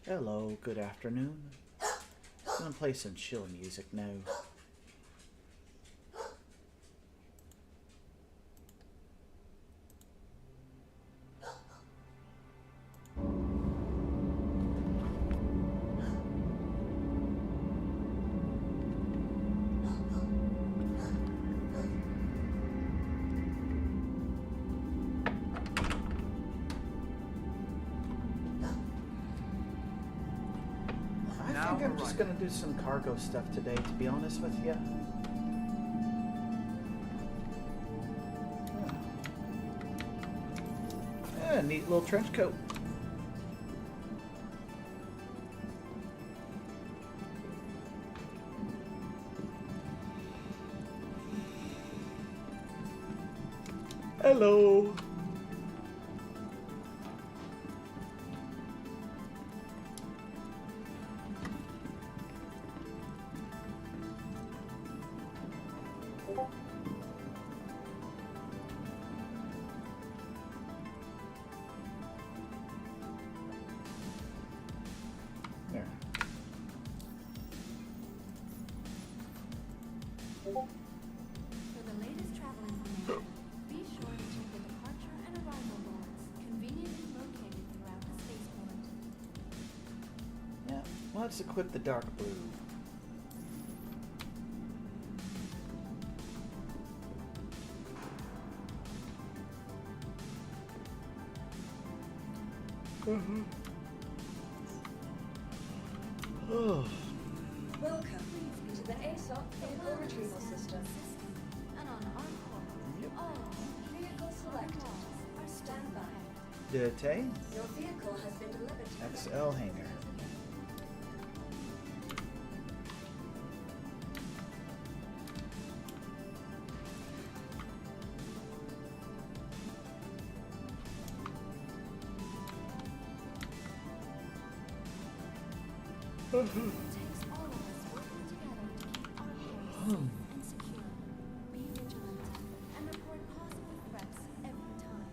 Hello, good afternoon. Gonna play some chill music now. I think I'm just gonna do some cargo stuff today, to be honest with you. Yeah, neat little trench coat. Hello. There. For the latest travel information, be sure to check the departure and arrival boards, conveniently located throughout the spaceport. Yeah, let's equip the dark blue. Oh. Welcome to the ASOC Vehicle Retrieval System. And on our call, Yep. all Vehicle selected. are Stand by. Detail. Your vehicle has been delivered to the XL hangar. It takes all of us working together to keep our course safe and secure. Be vigilant and report possible threats every time.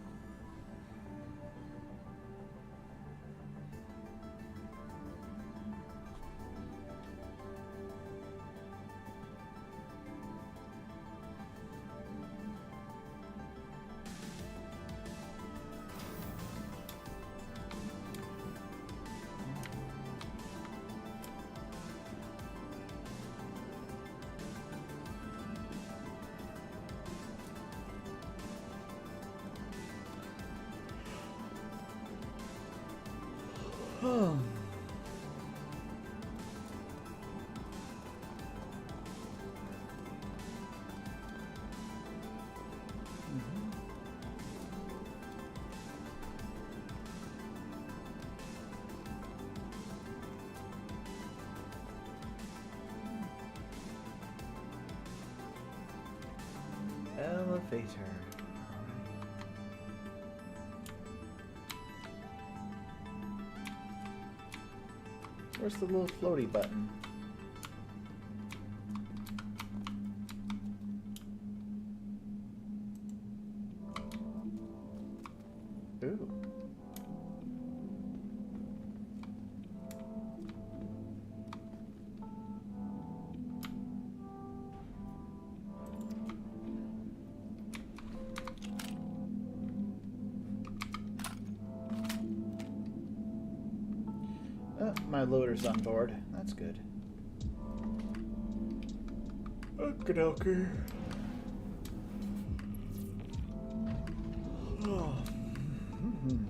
Oh. Elevator. Where's the little floaty button? Ooh. Oh, my loader's on board. That's good. Okey-dokey. Oh. Mhm.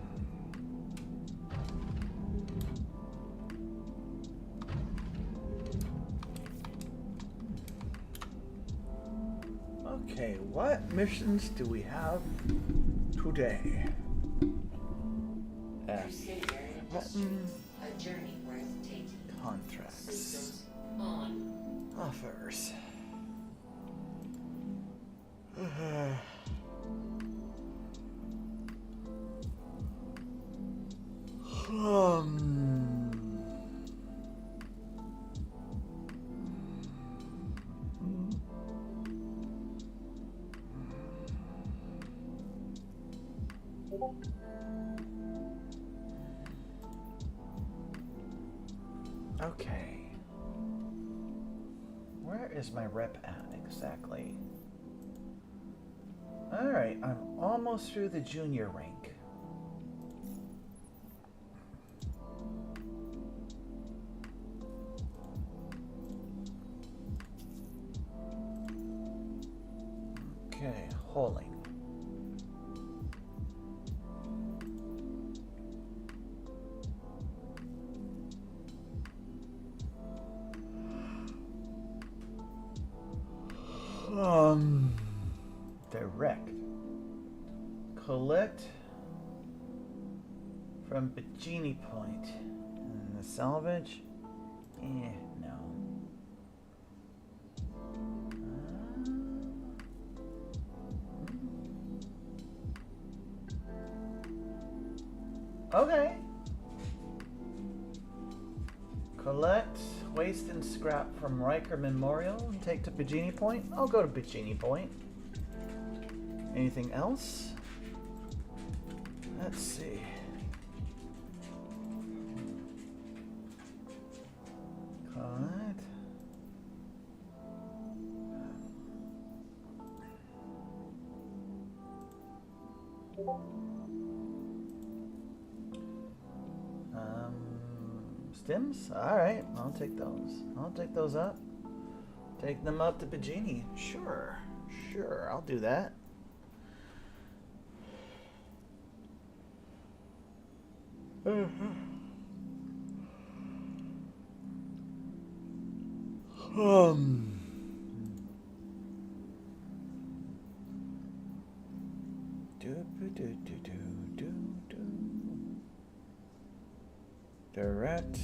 Okay, what missions do we have today? F. Button. A journey worth taking. Contracts. Systems on. Offers. Okay. Where is my rep at exactly? Alright, I'm almost through the junior rank. Okay, holding. Direct. Collect from Bikini Point. And the salvage? No. Okay. Collect waste and scrap from Riker Memorial and take to Bikini Point. I'll go to Bikini Point. Anything else? Let's see. Collect. Stims? Alright, I'll take those. I'll take those up. Take them up to Bikini. Sure, I'll do that. Direct.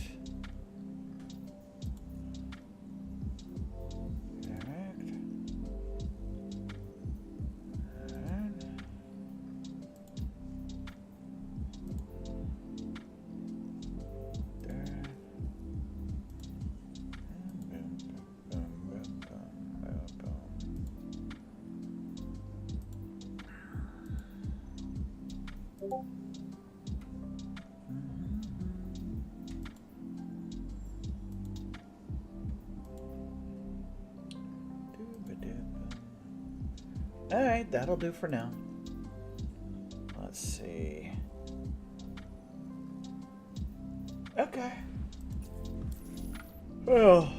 Alright, that'll do for now. Let's see. Okay. Well.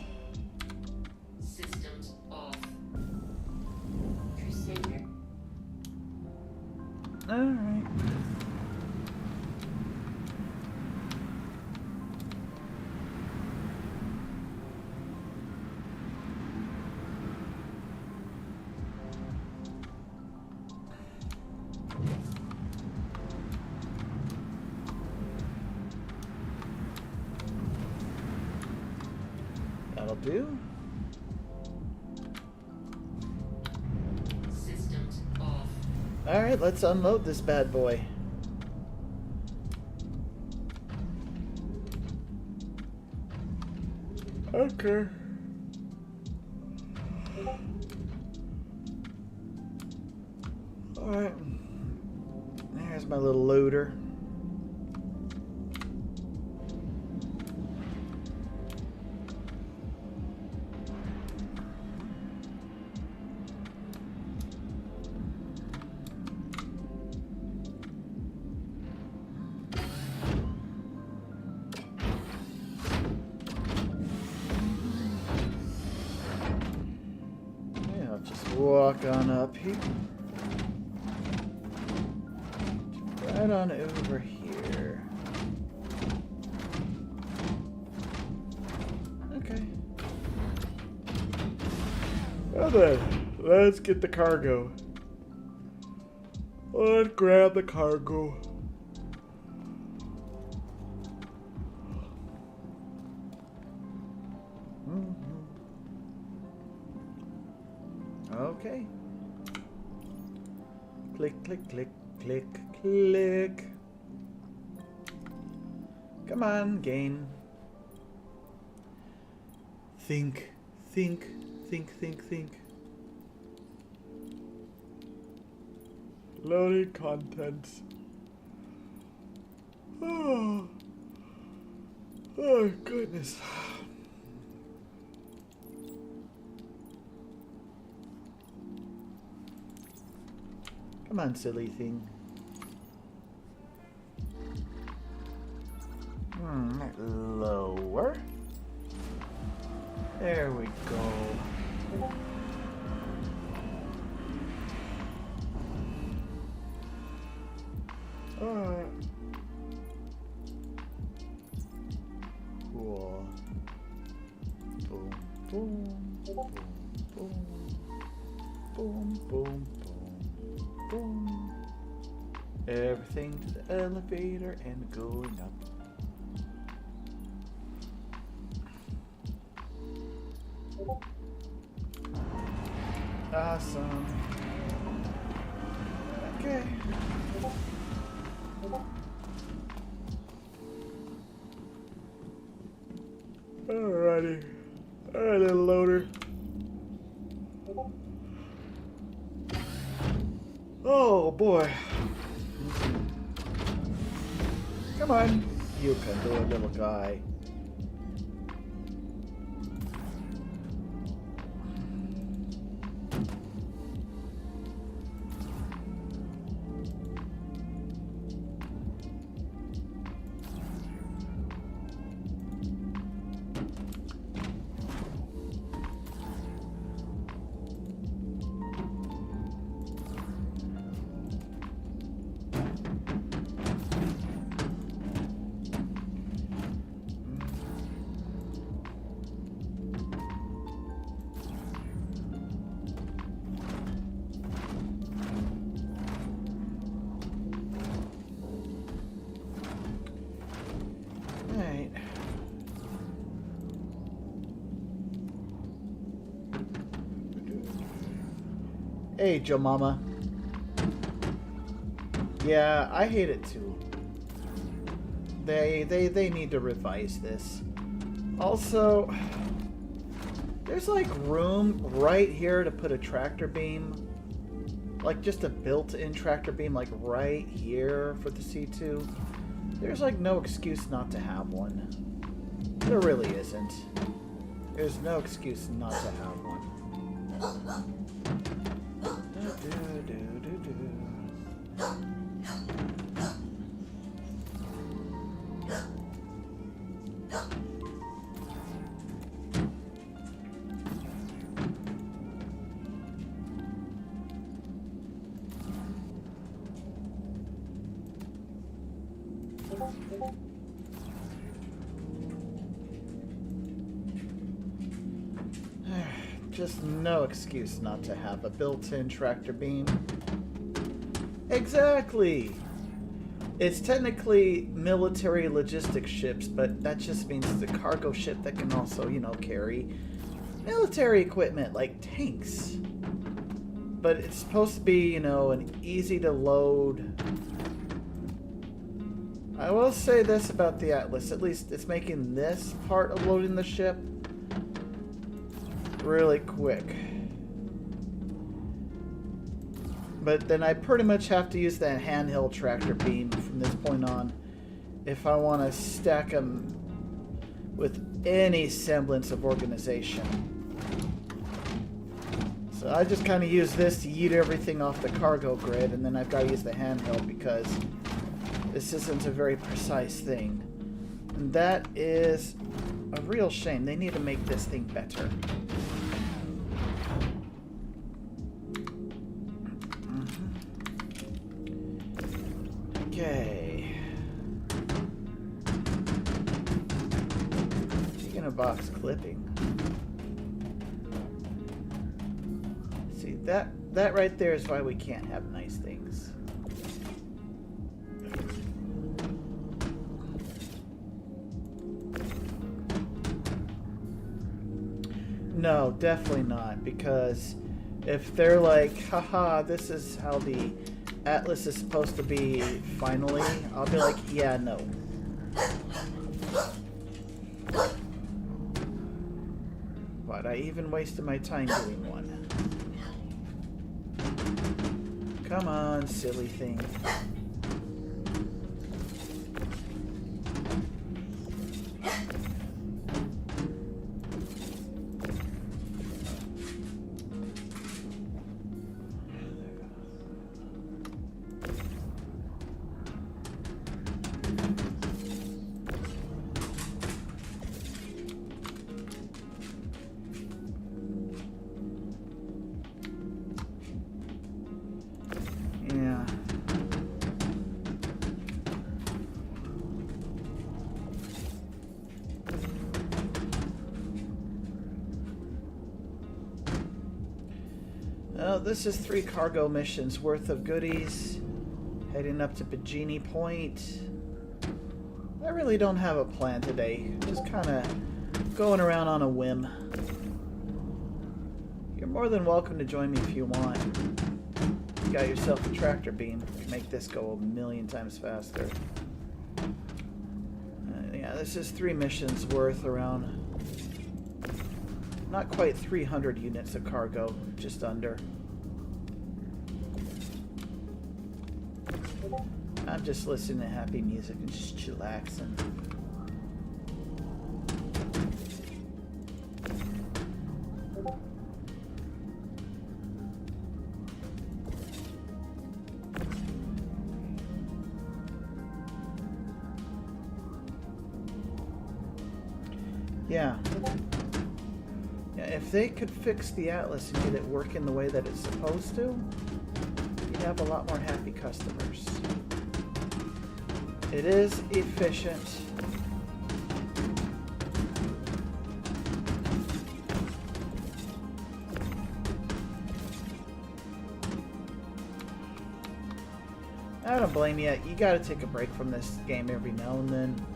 Systems off. Crusader. Alright. That'll do. Systems off. Alright, let's unload this bad boy. Okay. Alright. There's my little loader. Walk on up here. Right on over here. Okay. Well then, let's get the cargo. Let's grab the cargo. Okay. Click, click, click, click, click. Come on, game. Think, think, think, think, think. Loading contents. Oh, goodness. Come on, silly thing. Lower. There we go. Alright. Cool. Boom, boom, boom, boom. Boom, boom, boom, boom. Everything to the elevator and going up. Awesome. Okay. Alrighty. Alright, little loader. Oh boy. Come on. You can do it, little guy. Alright. Hey, Joe Mama. Yeah, I hate it too. They need to revise this. Also, there's like room right here to put a tractor beam. Like just a built-in tractor beam like right here for the C2. There's like no excuse not to have one. There really isn't. There's no excuse not to have one. Just no excuse not to have a built-in tractor beam. Exactly! It's technically military logistics ships, but that just means it's a cargo ship that can also, you know, carry military equipment like tanks. But it's supposed to be, you know, an easy to load. I will say this about the Atlas, at least it's making this part of loading the ship really quick. But then I pretty much have to use that handheld tractor beam from this point on if I want to stack them with any semblance of organization. So I just kind of use this to yeet everything off the cargo grid, and then I've got to use the handheld because this isn't a very precise thing. And that is a real shame. They need to make this thing better. Okay. Speaking of box clipping. See, that right there is why we can't have nice things. No, definitely not, because if they're like, haha, this is how the Atlas is supposed to be finally, I'll be like, yeah, no. But I even wasted my time doing one. Come on, silly thing. This is 3 cargo missions worth of goodies. Heading up to Bajini Point. I really don't have a plan today. Just kind of going around on a whim. You're more than welcome to join me if you want. You got yourself a tractor beam. Can make this go a million times faster. Yeah, this is 3 missions worth around not quite 300 units of cargo, just under. I'm just listening to happy music and just chillaxing. Yeah. Yeah, if they could fix the Atlas and get it working the way that it's supposed to, you'd have a lot more happy customers. It is efficient. I don't blame you. You gotta take a break from this game every now and then.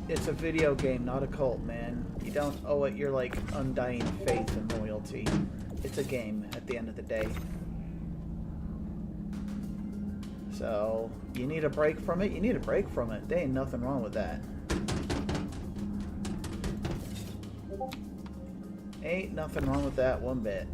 It's a video game, not a cult, man. You don't owe it your, like, undying faith and loyalty. It's a game at the end of the day. So, you need a break from it? You need a break from it. There ain't nothing wrong with that. Ain't nothing wrong with that one bit.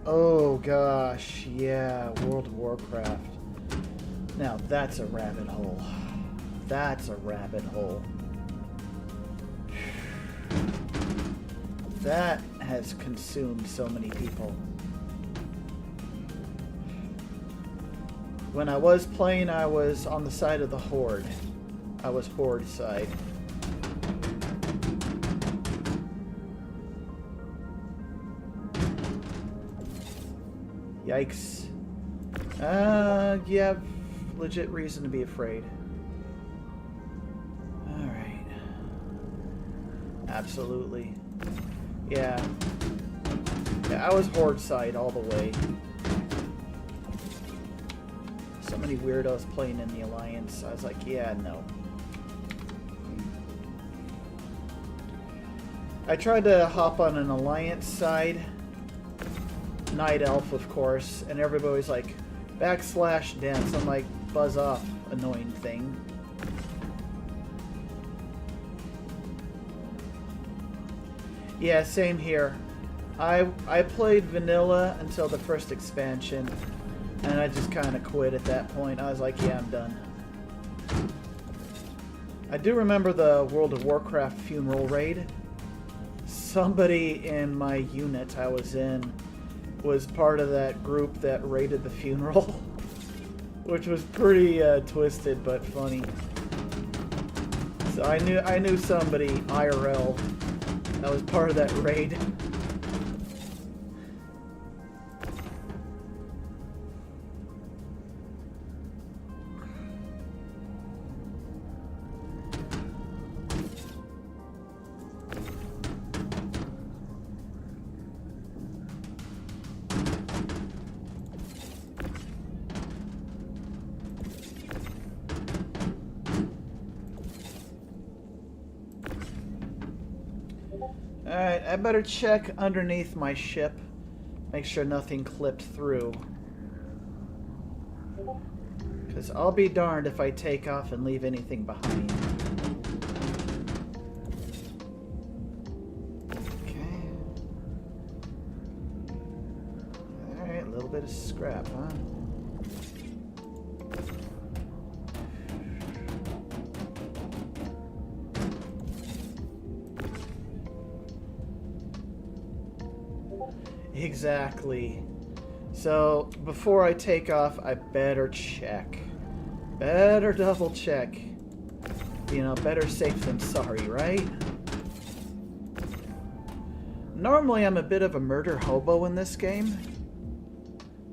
Oh gosh, yeah, World of Warcraft. Now that's a rabbit hole. That's a rabbit hole. That has consumed so many people. When I was playing, I was on the side of the Horde. I was Horde side. Yikes. You have legit reason to be afraid. Alright. Absolutely. Yeah. Yeah, I was Horde side all the way. So many weirdos playing in the Alliance. I was like, yeah, no. I tried to hop on an Alliance side. Night Elf, of course, and everybody's like, /dense. I'm like, buzz off, annoying thing. Yeah, same here. I played vanilla until the first expansion, and I just kind of quit at that point. I was like, yeah, I'm done. I do remember the World of Warcraft funeral raid. Somebody in my unit I was in was part of that group that raided the funeral, which was pretty twisted but funny. So I knew somebody IRL that was part of that raid. Alright, I better check underneath my ship. Make sure nothing clipped through. Because I'll be darned if I take off and leave anything behind. Okay. Alright, a little bit of scrap, huh? Exactly. So, before I take off, I better check. Better double check. You know, better safe than sorry, right? Normally, I'm a bit of a murder hobo in this game.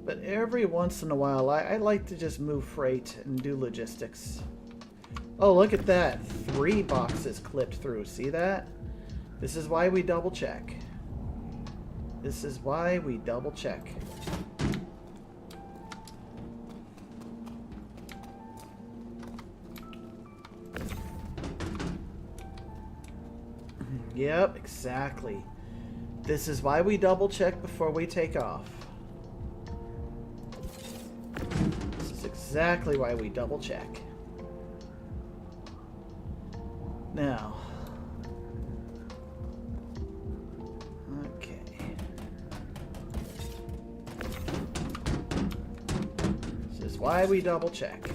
But every once in a while, I like to just move freight and do logistics. Oh, look at that. 3 boxes clipped through. See that? This is why we double check. This is why we double check. Yep, exactly. This is why we double check before we take off. This is exactly why we double check. Now. Okay. This is why we double check.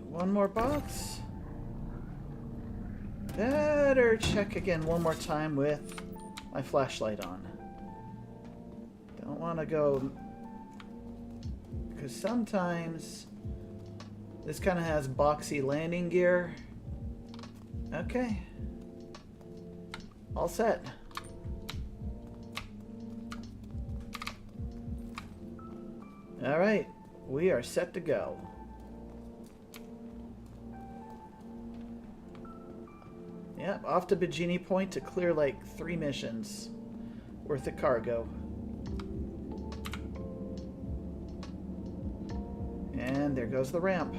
One more box. Better check again one more time with my flashlight on. Don't want to go... because sometimes this kind of has boxy landing gear. Okay. All set. Alright. We are set to go. Yep, off to Bikini Point to clear like 3 missions worth of cargo. And there goes the ramp.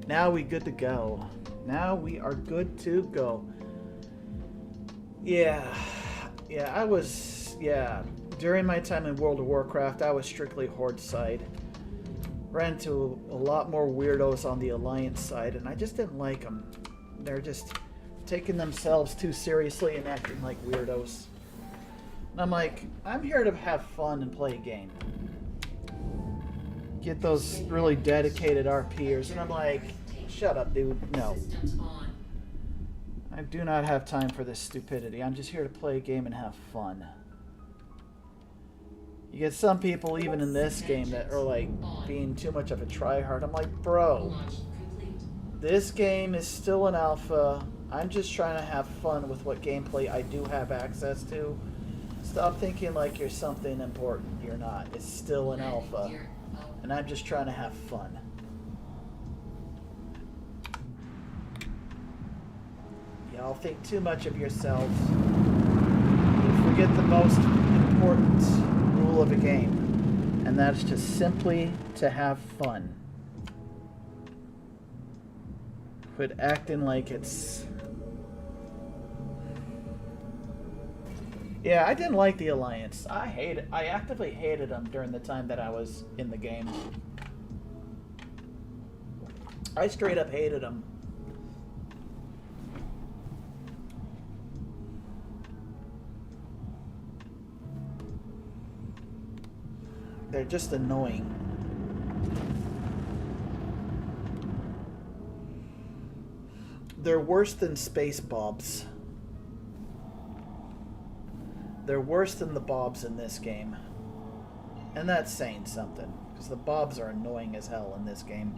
Now we good to go. Now we are good to go. Yeah, during my time in World of Warcraft, I was strictly Horde side. Ran into a lot more weirdos on the Alliance side, and I just didn't like them. They're just taking themselves too seriously and acting like weirdos. And I'm like, I'm here to have fun and play a game. Get those really dedicated RPers, and I'm like, shut up, dude. No. Systems on. I do not have time for this stupidity. I'm just here to play a game and have fun. You get some people, even in this game, that are like being too much of a tryhard. I'm like, bro, Launch complete. this game is still an alpha. I'm just trying to have fun with what gameplay I do have access to. Stop thinking like you're something important. You're not. It's still an alpha. Gear up. And I'm just trying to have fun. Y'all think too much of yourselves. You forget the most important rule of a game, and that's just simply to have fun. Quit acting like it's... Yeah, I didn't like the Alliance. I actively hated them during the time that I was in the game. I straight up hated them. They're just annoying. They're worse than space bobs. They're worse than the bobs in this game. And that's saying something, because the bobs are annoying as hell in this game.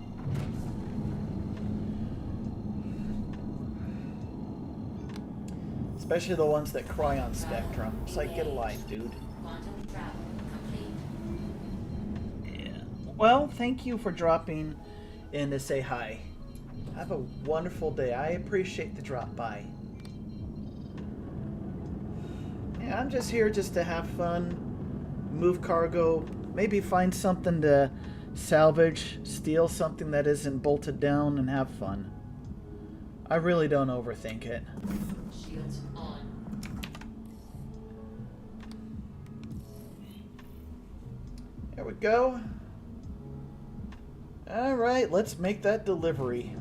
Especially the ones that cry on Spectrum. It's like, get a life, dude. Quantum travel complete. Yeah. Well, thank you for dropping in to say hi. Have a wonderful day. I appreciate the drop by. Yeah, I'm just here just to have fun, move cargo, maybe find something to salvage, steal something that isn't bolted down, and have fun. I really don't overthink it. Shields on. There we go. Alright, let's make that delivery.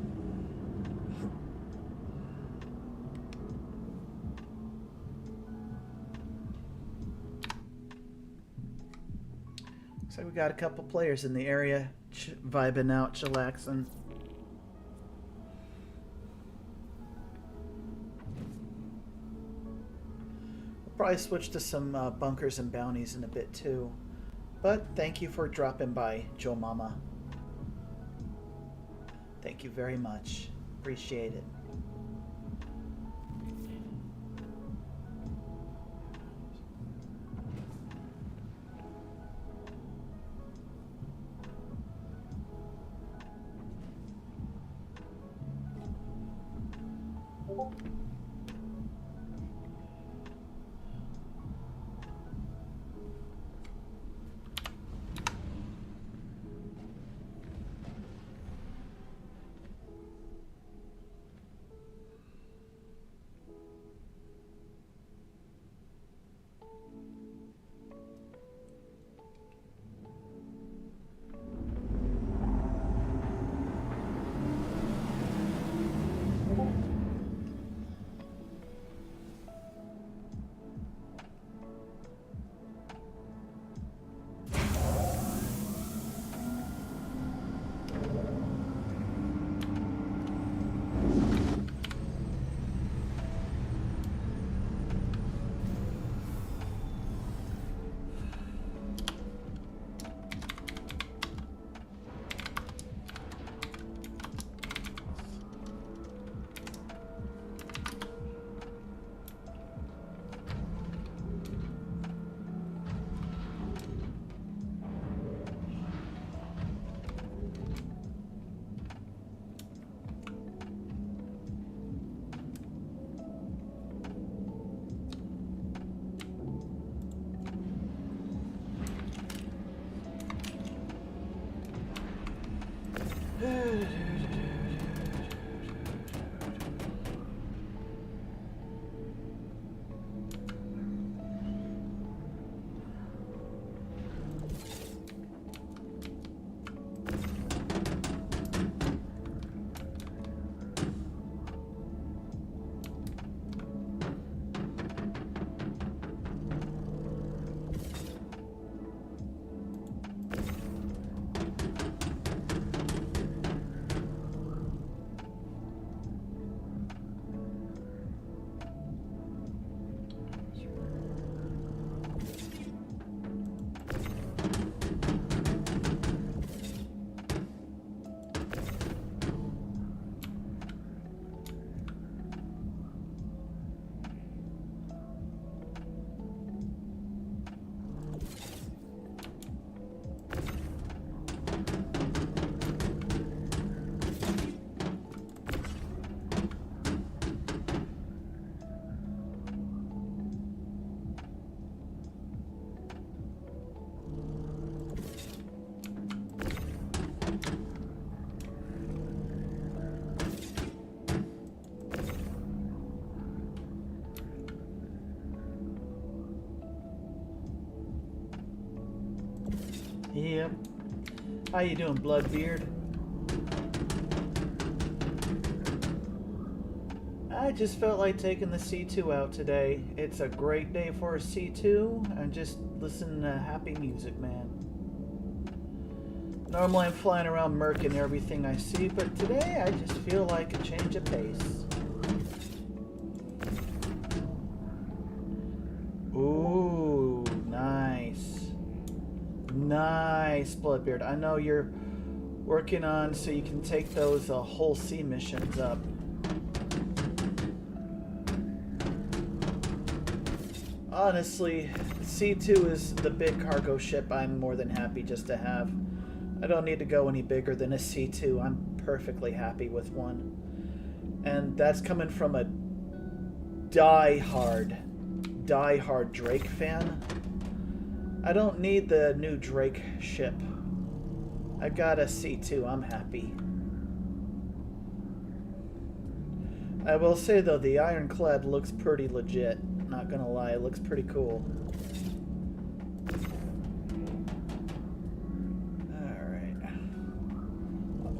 Looks like we got a couple players in the area vibing out, chillaxing. We'll probably switch to some bunkers and bounties in a bit too. But thank you for dropping by, Joe Mama. Thank you very much. Appreciate it. Yep. How you doing, Bloodbeard? I just felt like taking the C2 out today. It's a great day for a C2 and just listening to happy music, man. Normally I'm flying around murking everything I see, but today I just feel like a change of pace. Ooh, nice. Nice, Bloodbeard. I know you're working on so you can take those whole sea missions up. Honestly, C2 is the big cargo ship I'm more than happy just to have. I don't need to go any bigger than a C2. I'm perfectly happy with one. And that's coming from a die-hard Drake fan. I don't need the new Drake ship. I got a C2, I'm happy. I will say though, the Ironclad looks pretty legit. Not gonna lie, it looks pretty cool. Alright.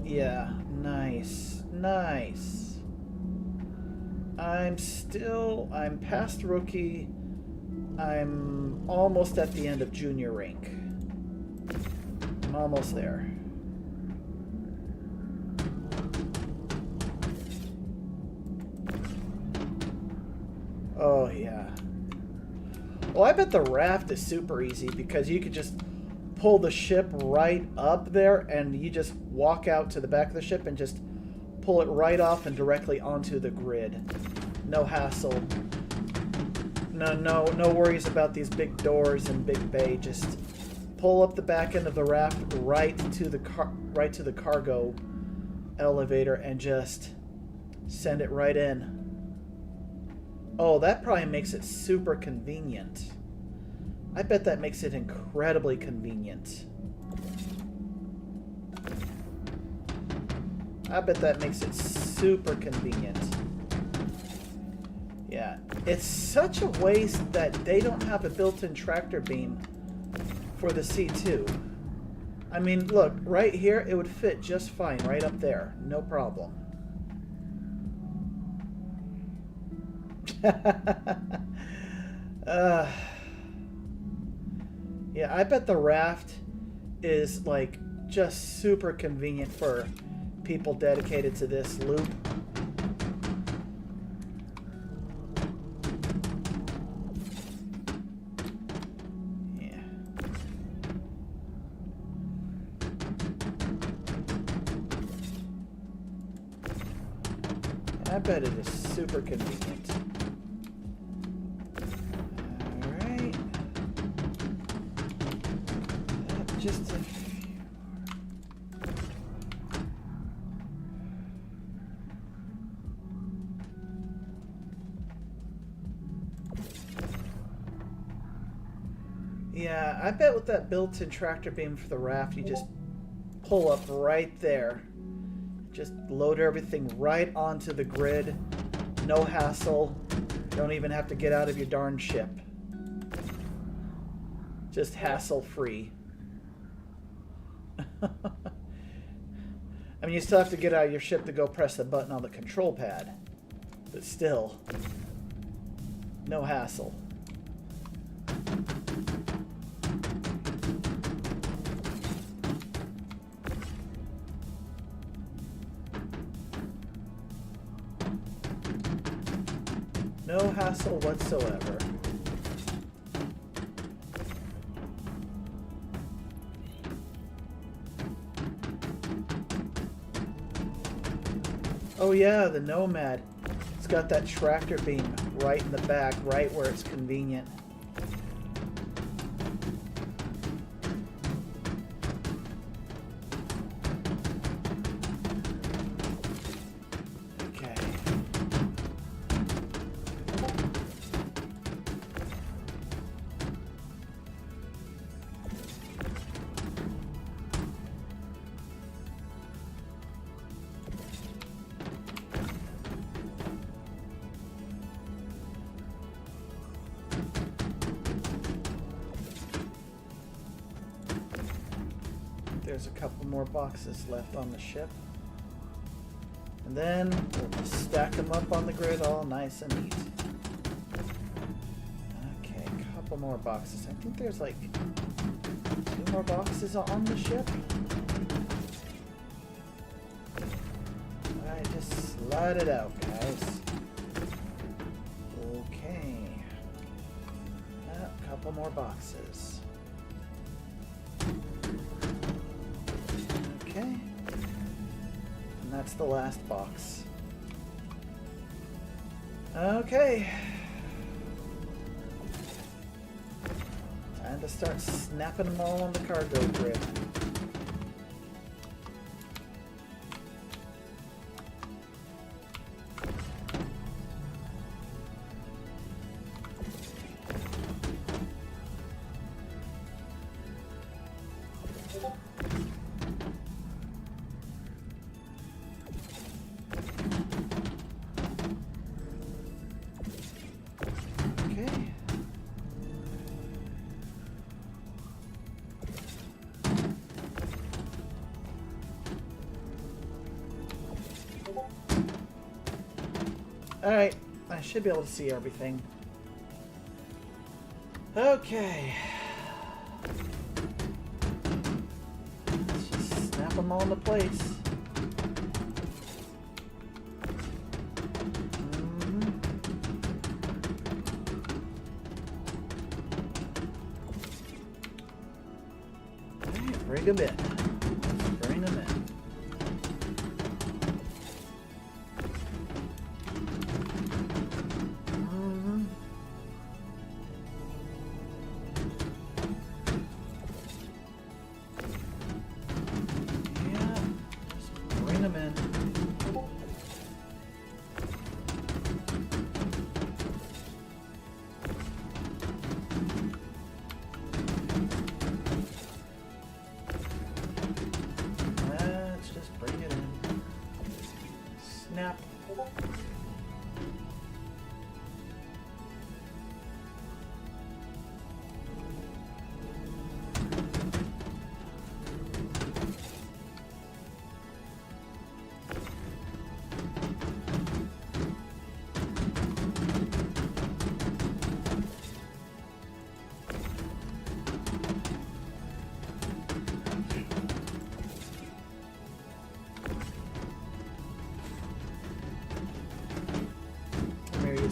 Yeah, nice. Nice. I'm past rookie. I'm almost at the end of junior rank. I'm almost there. Oh, yeah. Well, I bet the raft is super easy because you could just pull the ship right up there and you just walk out to the back of the ship and just pull it right off and directly onto the grid. No hassle. No worries about these big doors and big bay. Just pull up the back end of the raft right to the cargo elevator and just send it right in. Oh, that probably makes it super convenient. I bet that makes it incredibly convenient. I bet that makes it super convenient. Yeah, it's such a waste that they don't have a built-in tractor beam for the C2. I mean, look, right here, it would fit just fine right up there. No problem. Yeah, I bet the raft is like just super convenient for people dedicated to this loop. Yeah. I bet it is super convenient. Just a few more. Yeah, I bet with that built-in tractor beam for the raft, you just pull up right there. Just load everything right onto the grid. No hassle. Don't even have to get out of your darn ship. Just hassle-free. I mean, you still have to get out of your ship to go press the button on the control pad. But still, no hassle. No hassle whatsoever. Oh yeah, the Nomad. It's got that tractor beam right in the back, right where it's convenient. Okay. There's a couple more boxes left on the ship. And then we'll just stack them up on the grid all nice and neat. Okay, a couple more boxes. I think there's like 2 more boxes on the ship. Alright, just slide it out, guys. Okay. A couple more boxes. Okay. And that's the last box. Okay. Time to start snapping them all on the cargo grid. Alright, I should be able to see everything. Okay. them all into place. Alright, bring them in. Bring them in. Snap.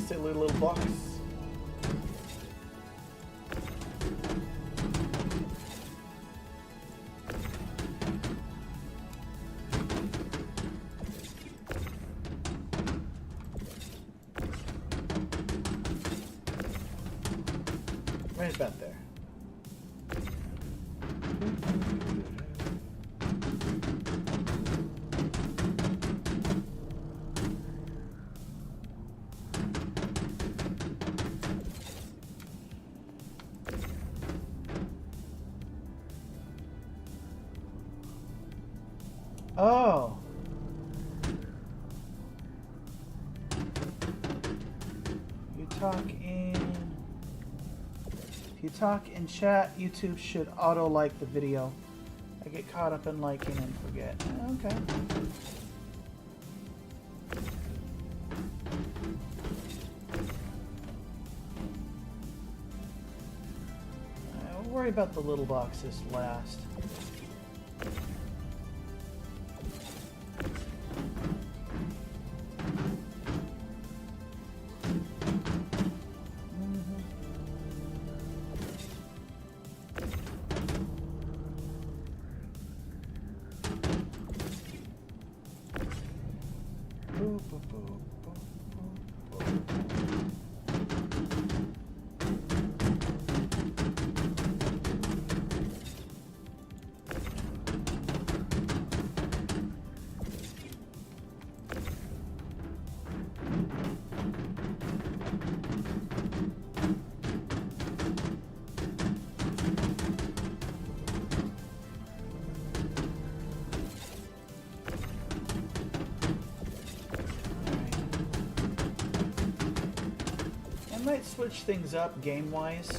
Silly little box. Right about there. Oh. If you talk in chat, YouTube should auto like the video. I get caught up in liking and forget. Okay. We'll worry about the little boxes last. Might switch things up game-wise.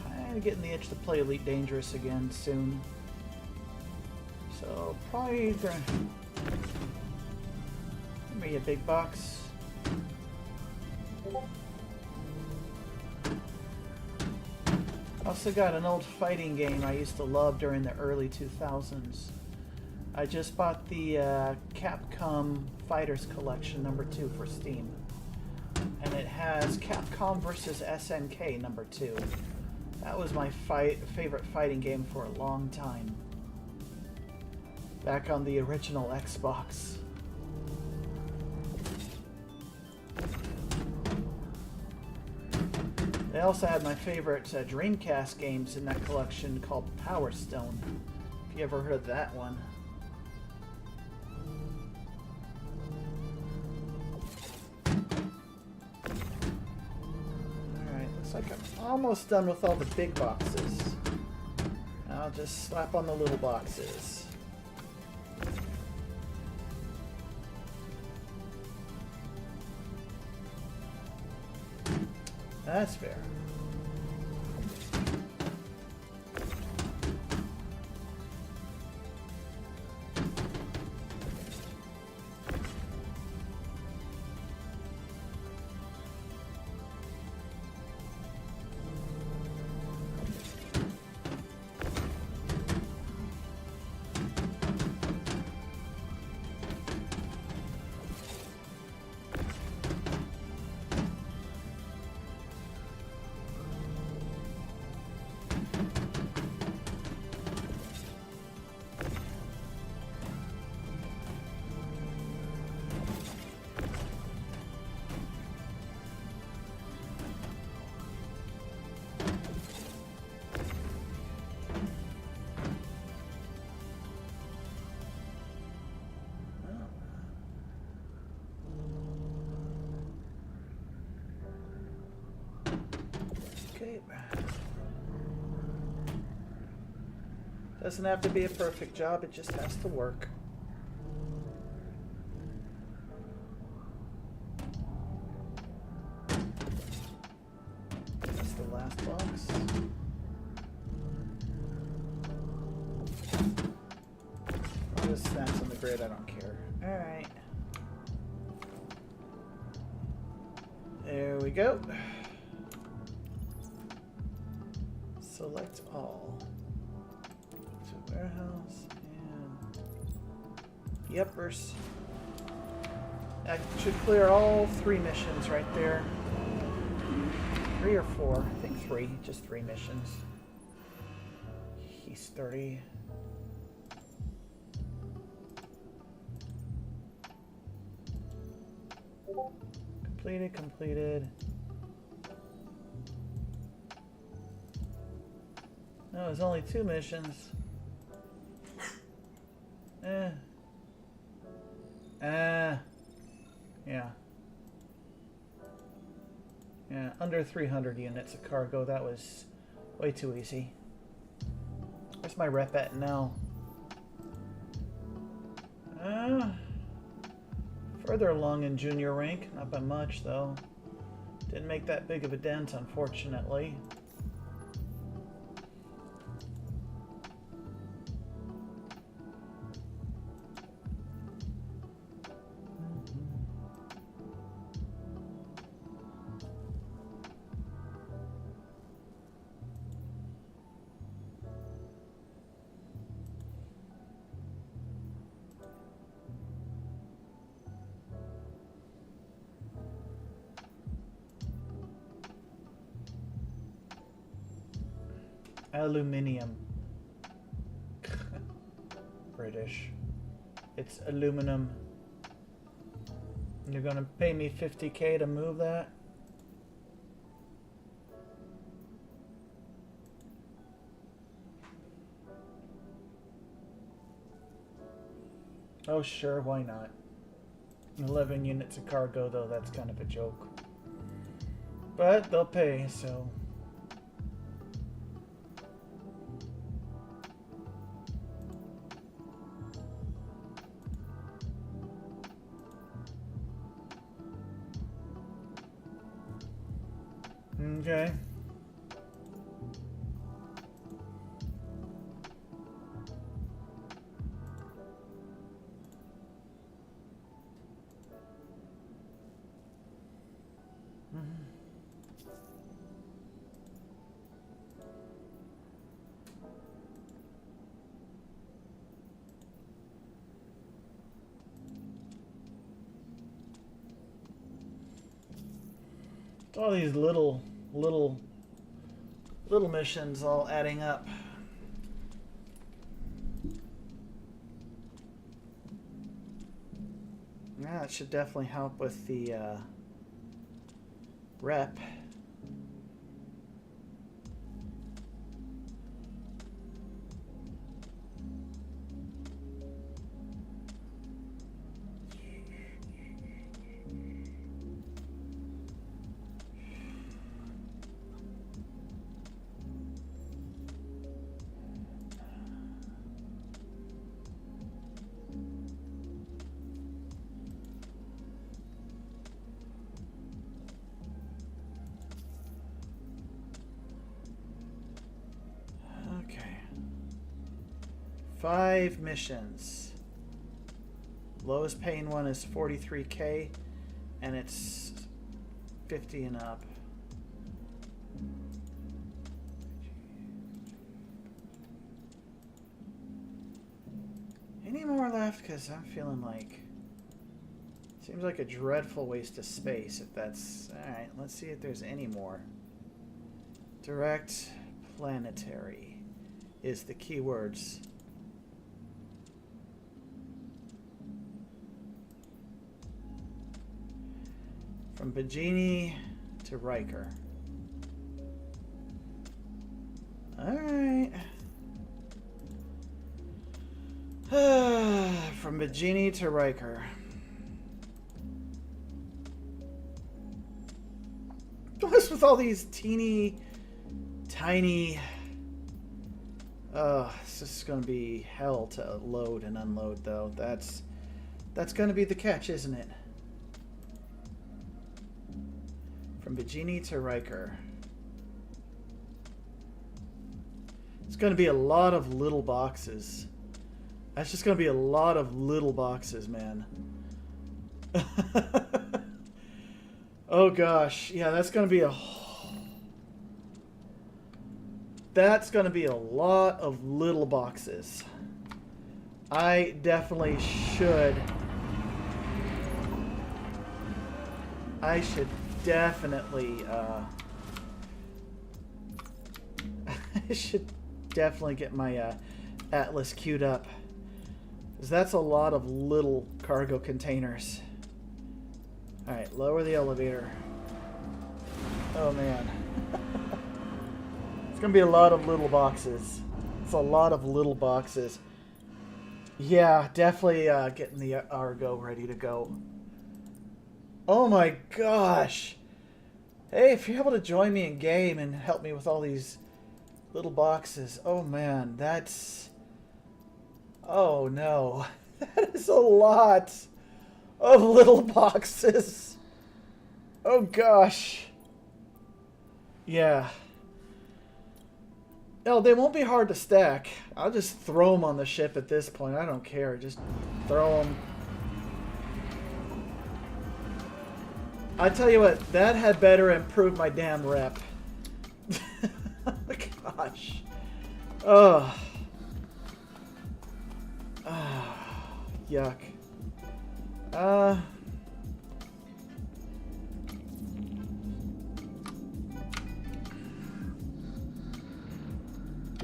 Kind of getting the itch to play Elite Dangerous again soon. So probably gonna give me a big box. Also got an old fighting game I used to love during the early 2000s. I just bought the Capcom Fighters Collection #2 for Steam. And it has Capcom vs. SNK #2. That was my favorite fighting game for a long time. Back on the original Xbox. They also had my favorite Dreamcast games in that collection called Power Stone. If you ever heard of that one. Looks like I'm almost done with all the big boxes. I'll just slap on the little boxes. That's fair. Doesn't have to be a perfect job, it just has to work. That's the last box. I'll just snaps on the grid, I don't care. Alright. There we go. Select all. To warehouse and yepers. That should clear all 3 missions right there. 3 or 4. I think 3. Just 3 missions. He's 30. Completed. No, it's only 2 missions. Yeah. Yeah, under 300 units of cargo. That was way too easy. Where's my rep at now? Further along in junior rank. Not by much, though. Didn't make that big of a dent, unfortunately. Aluminium. British. It's aluminum. You're gonna pay me 50K to move that? Oh sure, why not? 11 units of cargo though, that's kind of a joke. But they'll pay, so... Okay. All these little missions all adding up. Yeah, that should definitely help with the rep. Okay. 5 missions. Lowest paying one is 43K, and it's 50 and up. Any more left? Because I'm feeling like... Seems like a dreadful waste of space if that's... Alright, let's see if there's any more. Direct planetary is the keywords. From Bajini to Riker. Alright. From Bajini to Riker. What's with all these teeny, tiny This is going to be hell to load and unload, though. That's going to be the catch, isn't it? From Bajini to Riker. It's going to be a lot of little boxes. That's just going to be a lot of little boxes, man. Oh gosh, yeah, that's going to be that's going to be a lot of little boxes. I definitely should. I should definitely. I should definitely get my Atlas queued up, because that's a lot of little cargo containers. All right, lower the elevator. Oh man. It's gonna be a lot of little boxes. It's a lot of little boxes. Yeah, definitely getting the Argo ready to go. Oh my gosh. Hey, if you're able to join me in game and help me with all these little boxes. Oh man, that's... Oh no. That is a lot of little boxes. Oh gosh. Yeah. No, they won't be hard to stack. I'll just throw them on the ship at this point. I don't care. Just throw them. I tell you what, that had better improve my damn rep. Gosh. Ugh. Yuck.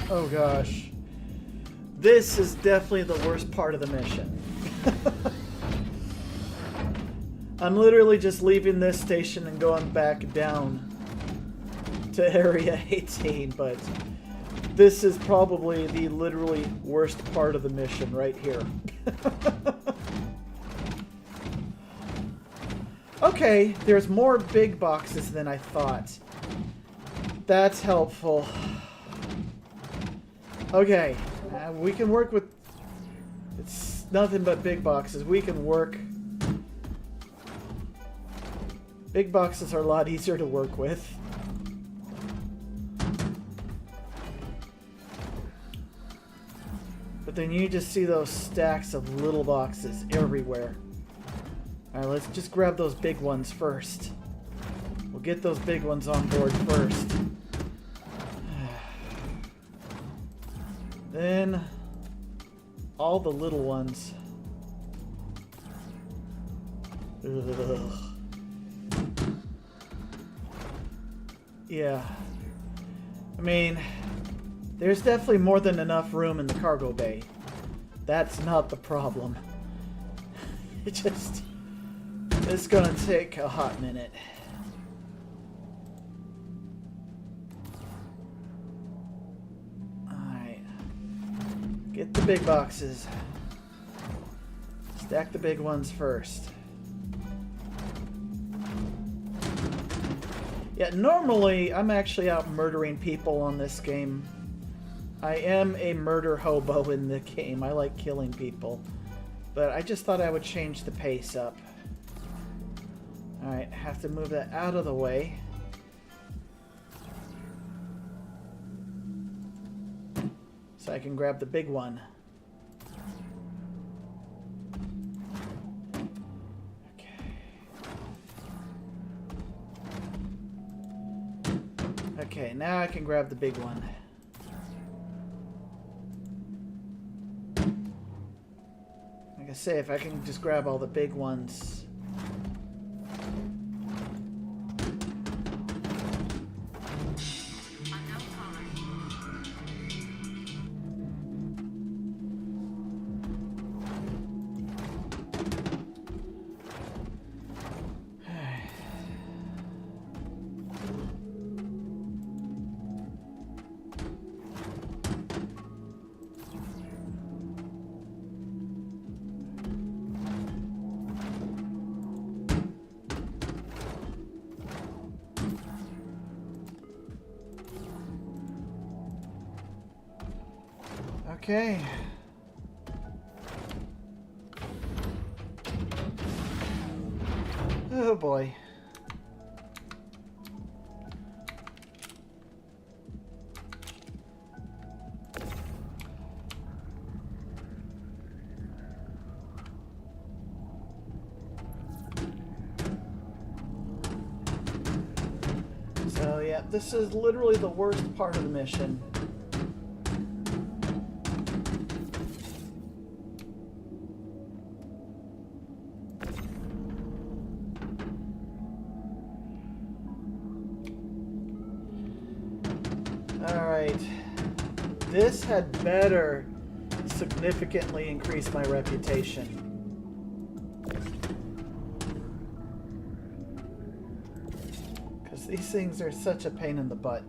Oh gosh. This is definitely the worst part of the mission. I'm literally just leaving this station and going back down to Area 18, but this is probably the literally worst part of the mission right here. Okay, there's more big boxes than I thought. That's helpful. Okay, we can work with... It's nothing but big boxes. We can work... Big boxes are a lot easier to work with. But then you just see those stacks of little boxes everywhere. Alright, let's just grab those big ones first. We'll get those big ones on board first. Then, all the little ones. Ugh. Yeah. I mean, there's definitely more than enough room in the cargo bay. That's not the problem. It's gonna take a hot minute. Alright. Get the big boxes. Stack the big ones first. Yeah, normally I'm actually out murdering people on this game. I am a murder hobo in the game. I like killing people. But I just thought I would change the pace up. Alright, have to move that out of the way. So I can grab the big one. Okay, now I can grab the big one. Like I say, if I can just grab all the big ones. Okay. Oh boy. So yeah, this is literally the worst part of the mission. Alright. This had better significantly increase my reputation. Because these things are such a pain in the butt.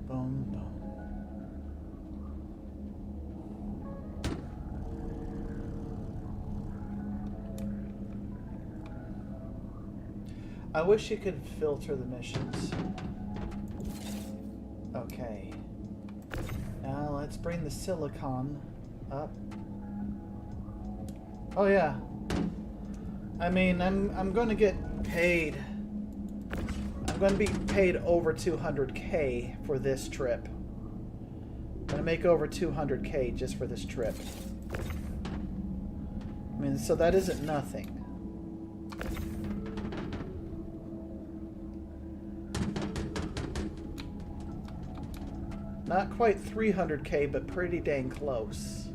Boom, boom. I wish you could filter the missions. Okay. Now let's bring the silicon up. Oh yeah. I mean, I'm going to get paid. I'm going to be paid over 200K for this trip. I'm going to make over 200K just for this trip. I mean, so that isn't nothing. Not quite 300K, but pretty dang close.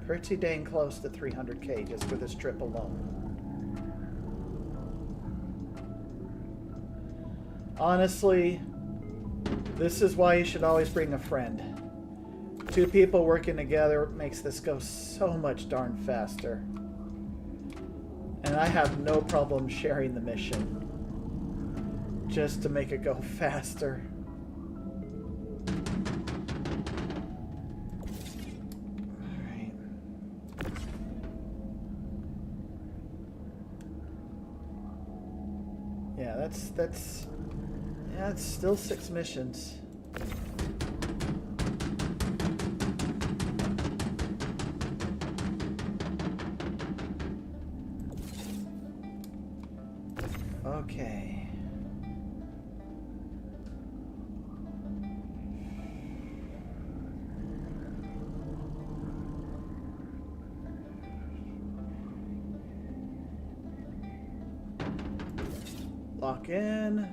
Pretty dang close to 300K just for this trip alone. Honestly, this is why you should always bring a friend. Two people working together makes this go so much darn faster. And I have no problem sharing the mission just to make it go faster. Yeah, it's still 6 missions. Okay. Lock in.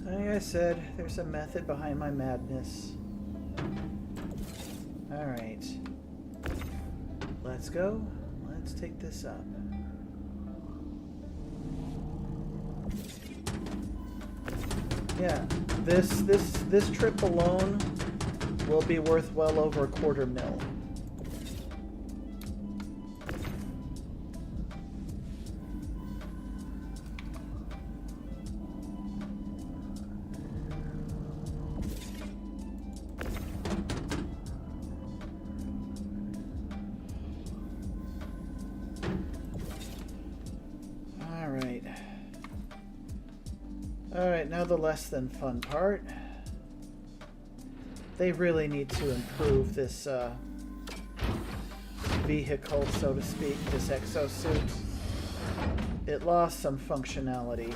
Like I said, there's a method behind my madness. Alright. Let's go. Let's take this up. Yeah, this trip alone will be worth well over $250,000. Alright, now the less than fun part. They really need to improve this vehicle, so to speak, this exosuit. It lost some functionality.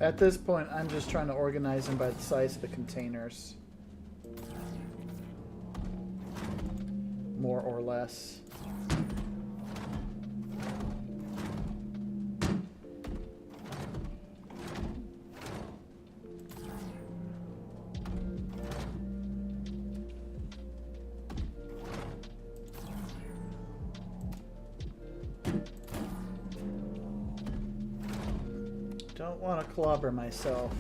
At this point, I'm just trying to organize them by the size of the containers. More or less. Don't want to clobber myself.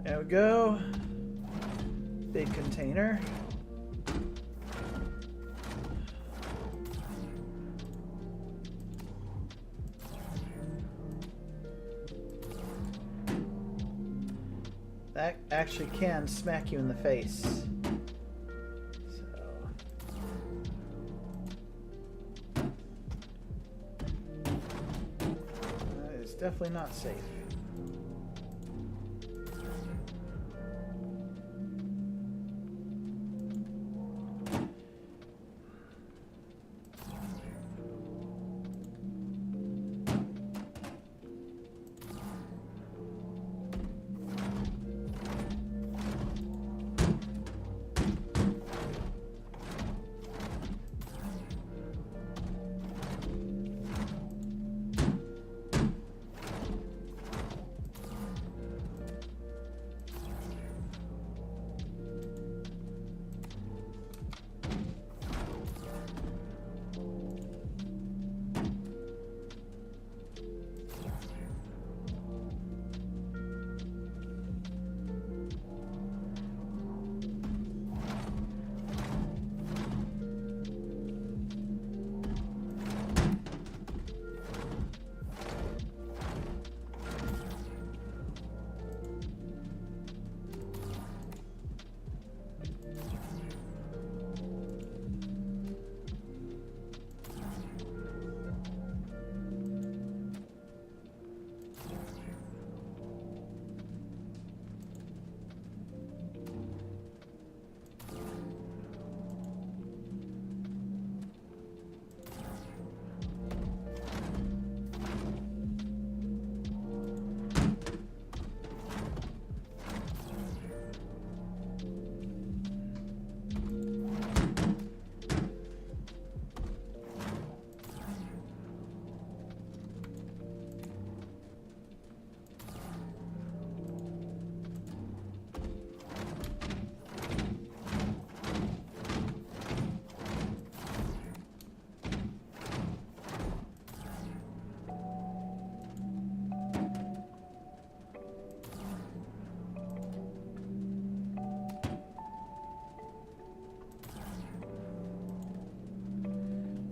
There we go. Big container. That actually can smack you in the face. So. It's definitely not safe.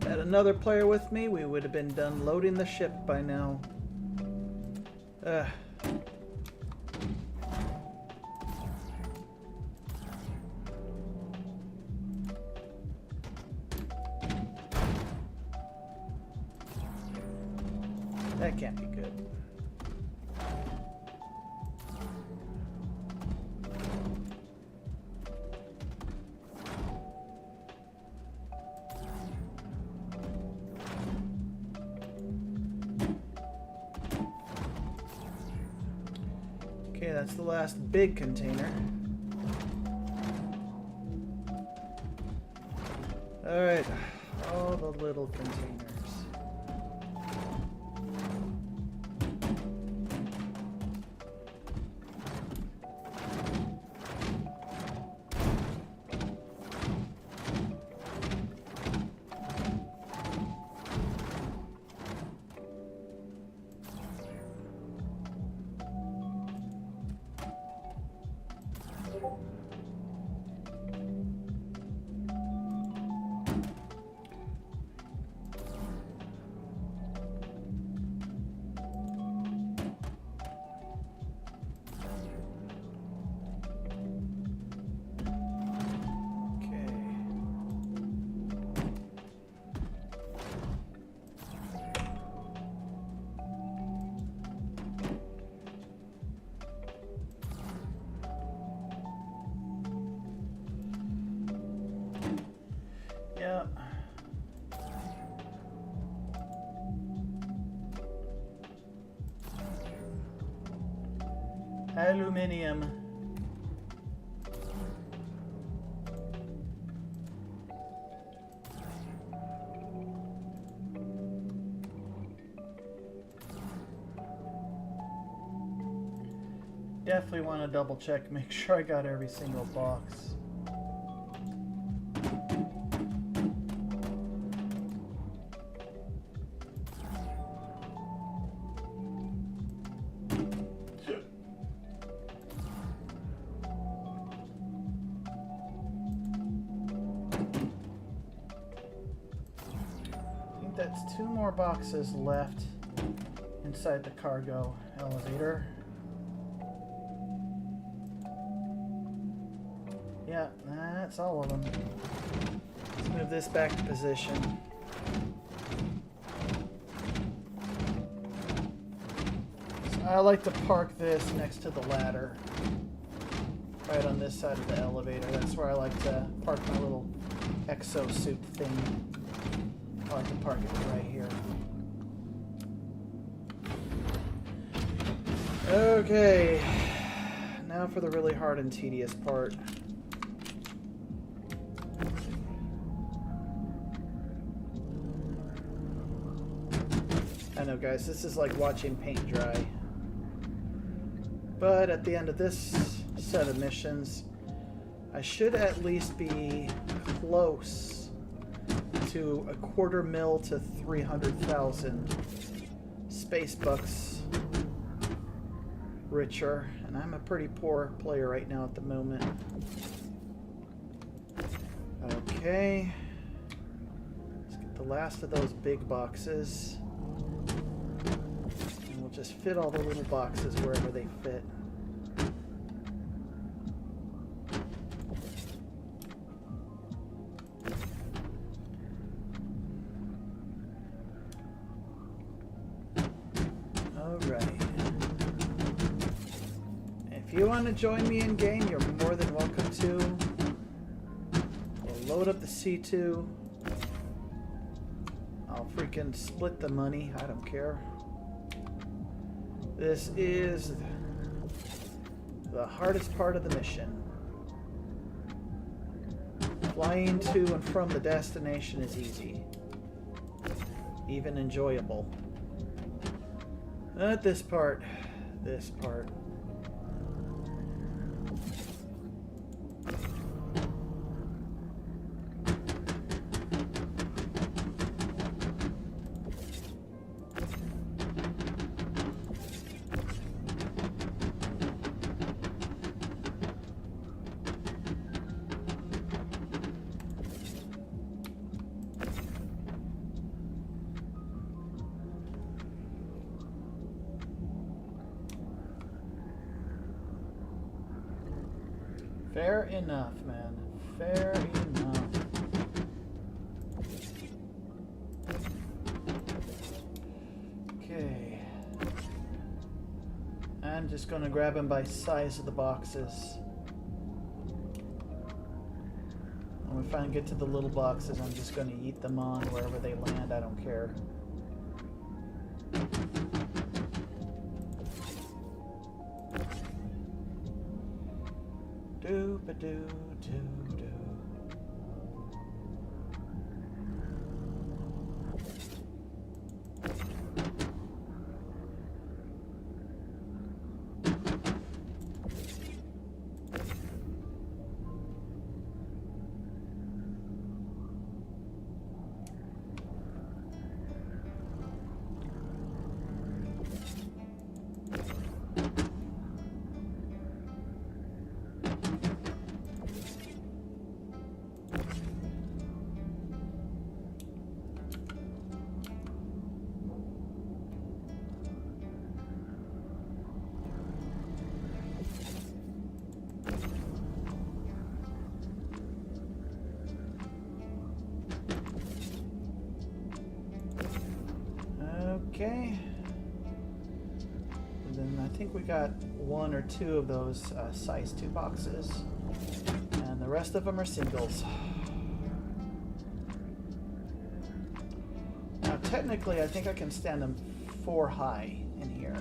Had another player with me, we would have been done loading the ship by now. That can't be good. Okay, that's the last big container. Alright, all the little containers. Aluminium. Definitely want to double check, make sure I got every single box. I think that's 2 more boxes left inside the cargo elevator. Yeah, that's all of them. Let's move this back to position. So I like to park this next to the ladder. Right on this side of the elevator. That's where I like to park my little exosuit thing. I like to park it right here. Okay. Now for the really hard and tedious part. I know, guys, this is like watching paint dry. But at the end of this set of missions, I should at least be close to $250,000 to 300,000 space bucks richer, and I'm a pretty poor player right now at the moment. Okay, let's get the last of those big boxes. Just fit all the little boxes wherever they fit. Alright. If you want to join me in game, you're more than welcome to. We'll load up the C2. I'll freaking split the money. I don't care. This is the hardest part of the mission. Flying to and from the destination is easy. Even enjoyable. Not this part. This part. Fair enough, man. Fair enough. Okay. I'm just going to grab them by size of the boxes. When we finally get to the little boxes, I'm just going to eat them on wherever they land. I don't care. Do-ba-do-do-do. Okay. And then I think we got 1 or 2 of those size 2 boxes. And the rest of them are singles. Now technically I think I can stand them 4 high in here.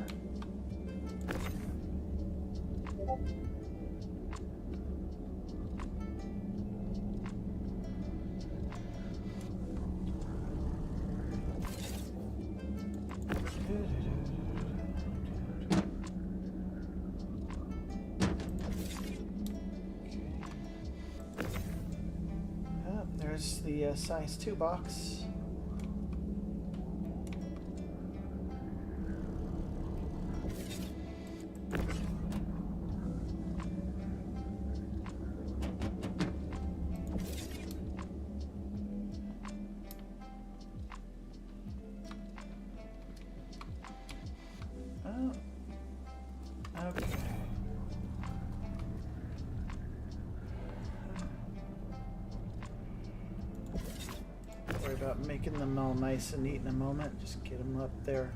There's the size 2 box. Oh, okay. Worry about making them all nice and neat in a moment. Just get them up there.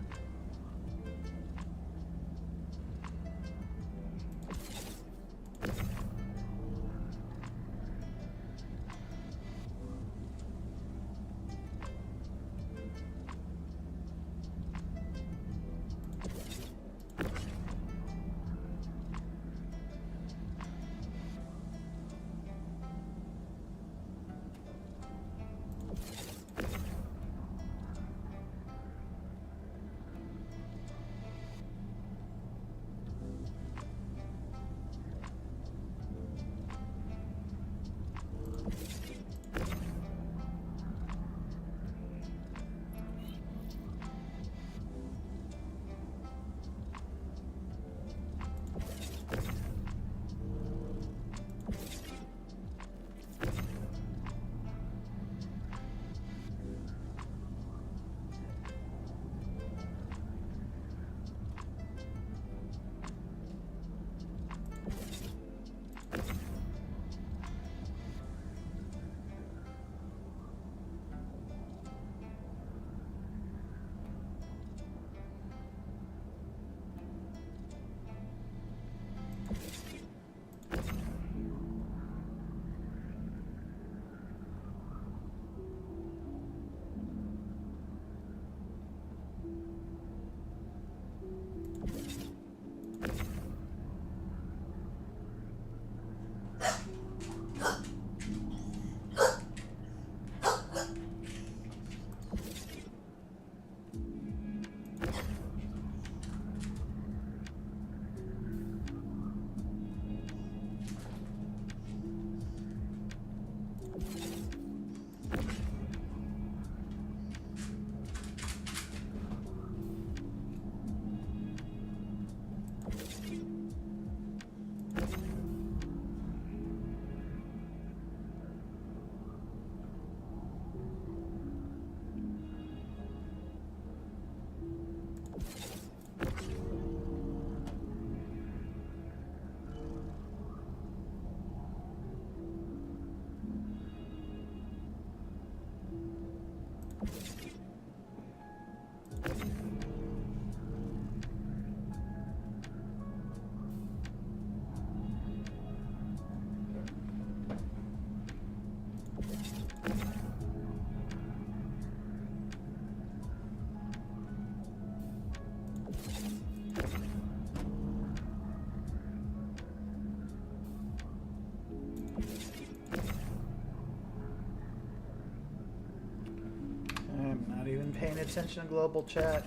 Paying attention to global chat.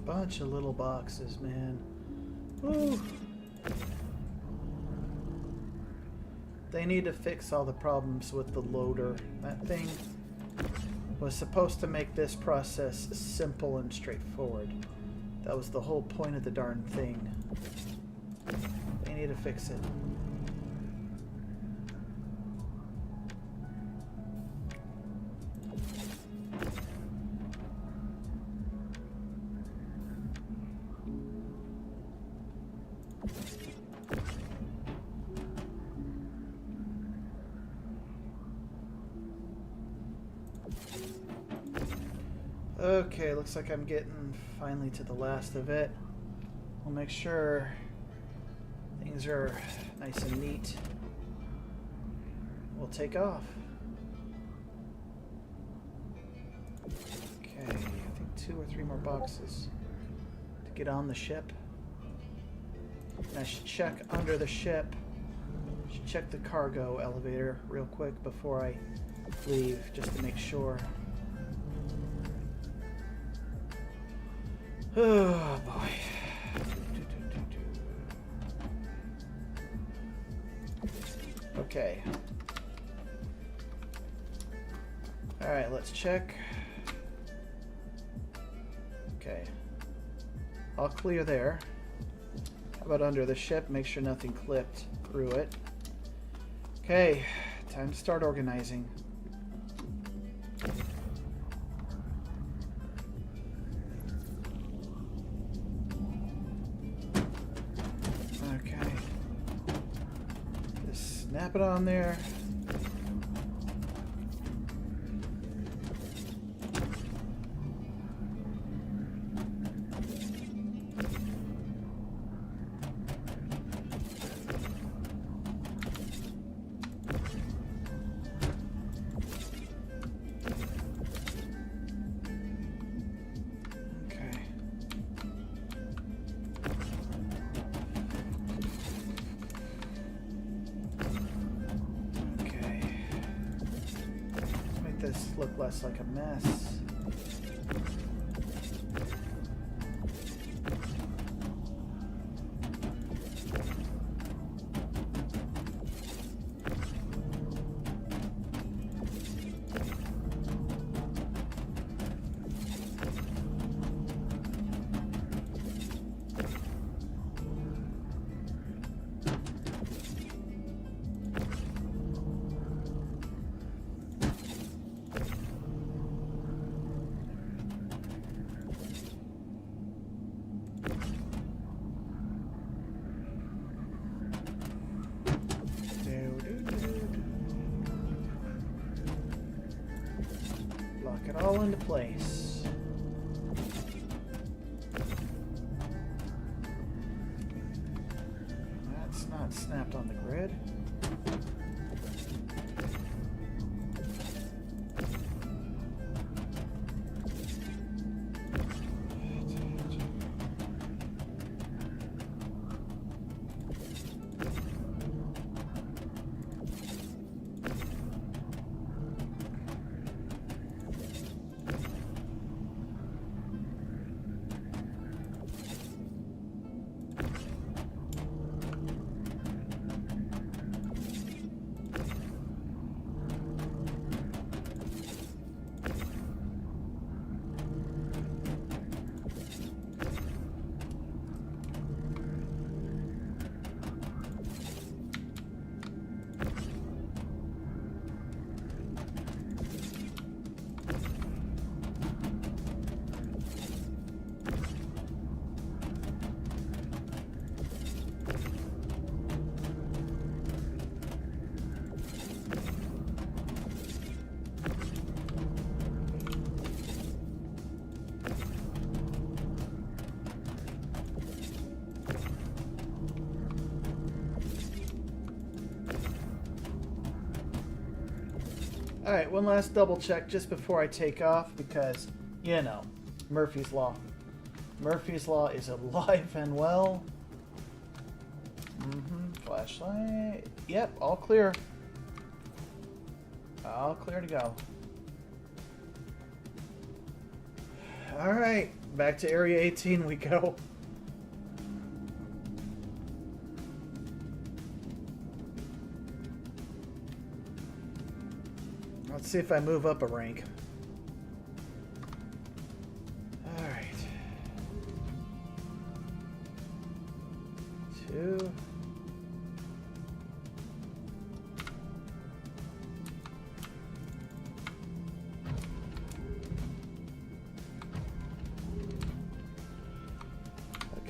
Bunch of little boxes, man. Woo. They need to fix all the problems with the loader. That thing was supposed to make this process simple and straightforward. That was the whole point of the darn thing. They need to fix it. Okay, looks like I'm getting finally to the last of it. We'll make sure things are nice and neat. We'll take off. Okay, I think 2 or 3 more boxes to get on the ship. And I should check under the ship. Should check the cargo elevator real quick before I leave, just to make sure. Oh boy. Okay. Alright, let's check. Okay. All clear there. How about under the ship? Make sure nothing clipped through it. Okay, time to start organizing. Okay. Just snap it on there. This look less like a mess. Lock it all into place. That's not snapped on the grid. Alright, one last double check just before I take off because, you know, Murphy's Law. Murphy's Law is alive and well. Flashlight. Yep, all clear. All clear to go. Alright, back to Area 18 we go. Let's see if I move up a rank.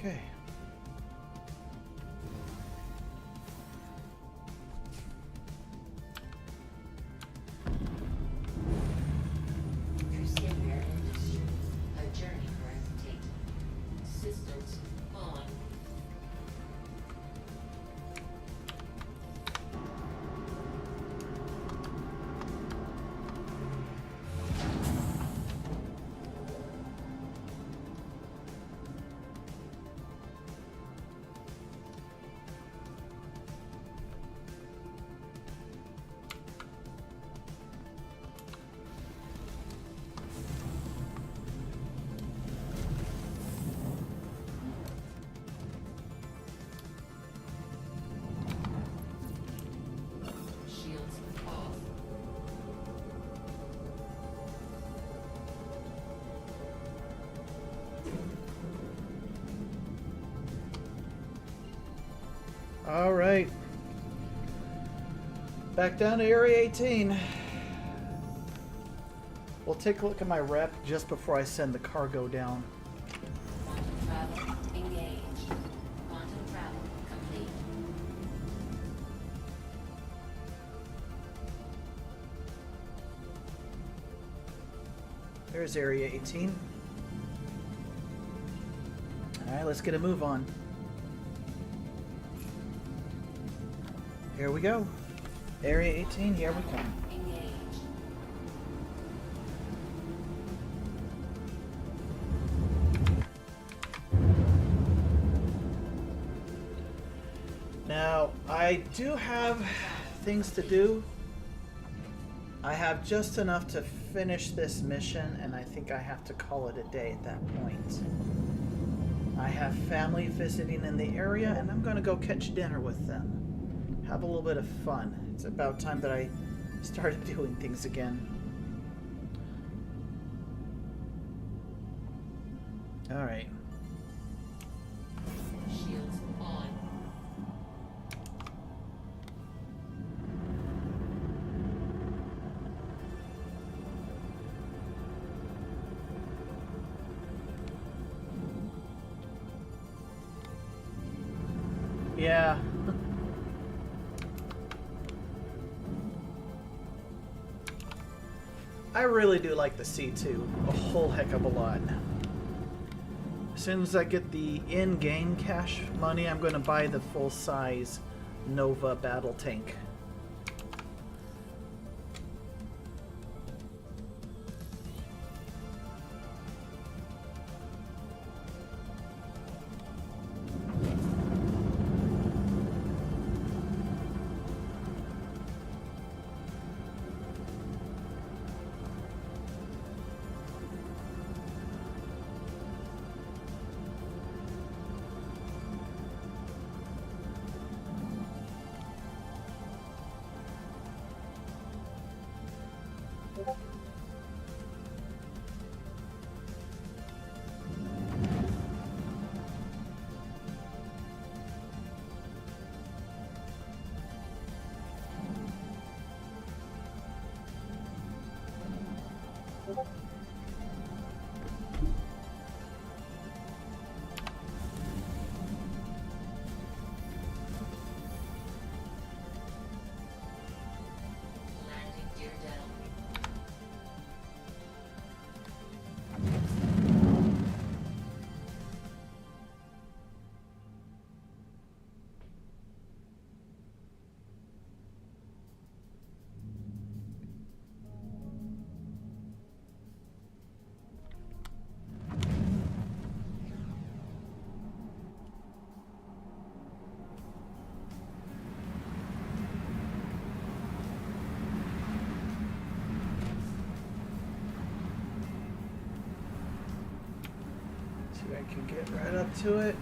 Okay. Crusader Industries. A journey breathtaking. Systems on. Shields off. All right. Back down to Area 18. We'll take a look at my rep just before I send the cargo down. Quantum travel engaged. Quantum travel complete. There's Area 18. All right, let's get a move on. Here we go. Area 18, here we come. Engaged. Now, I do have things to do. I have just enough to finish this mission, and I think I have to call it a day at that point. I have family visiting in the area, and I'm going to go catch dinner with them. Have a little bit of fun. It's about time that I started doing things again. All right. Shields on. Yeah. I really do like the C2 a whole heck of a lot. As soon as I get the in-game cash money, I'm going to buy the full-size Nova battle tank. Landing gear down. See if I can get right up to it.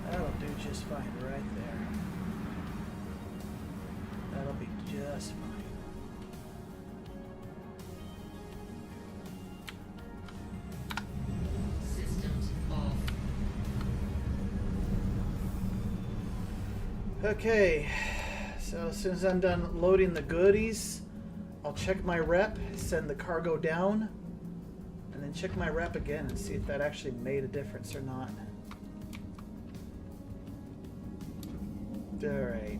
That'll do just fine right there. That'll be just fine. Systems off. Okay, so as soon as I'm done loading the goodies, I'll check my rep, send the cargo down, and then check my rep again and see if that actually made a difference or not. Alright.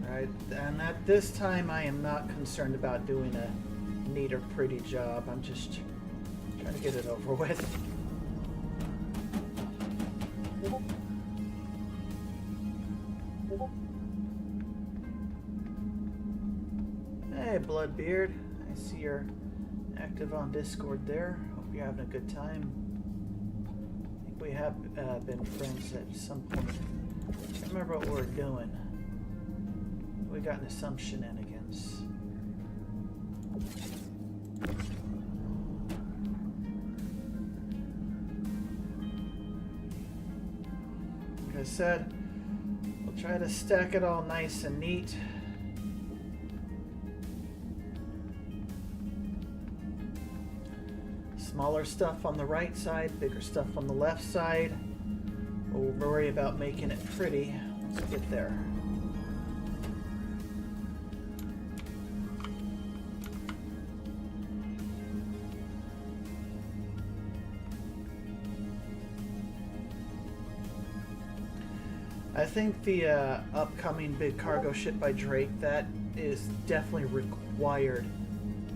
Alright, and at this time I am not concerned about doing a neat or pretty job. I'm just trying to get it over with. Hey, Bloodbeard. I see you're active on Discord there. Hope you're having a good time. I think we have been friends at some point. I can't remember what we were doing. We got into some shenanigans. Like I said, we'll try to stack it all nice and neat. Smaller stuff on the right side, bigger stuff on the left side. We'll worry about making it pretty once we get there. I think the upcoming big cargo ship by Drake, that is definitely required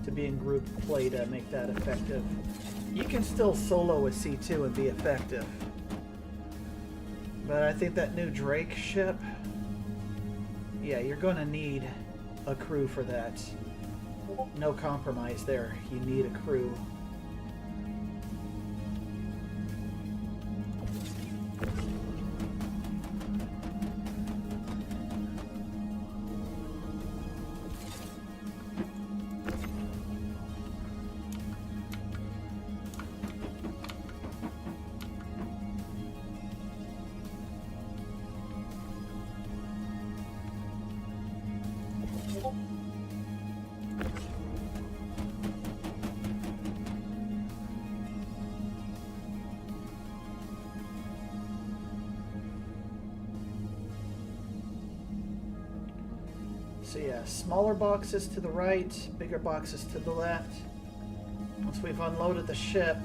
to be in group play to make that effective. You can still solo a C2 and be effective. But I think that new Drake ship, yeah, you're going to need a crew for that. No compromise there. You need a crew. So yeah, smaller boxes to the right, bigger boxes to the left. Once we've unloaded the ship,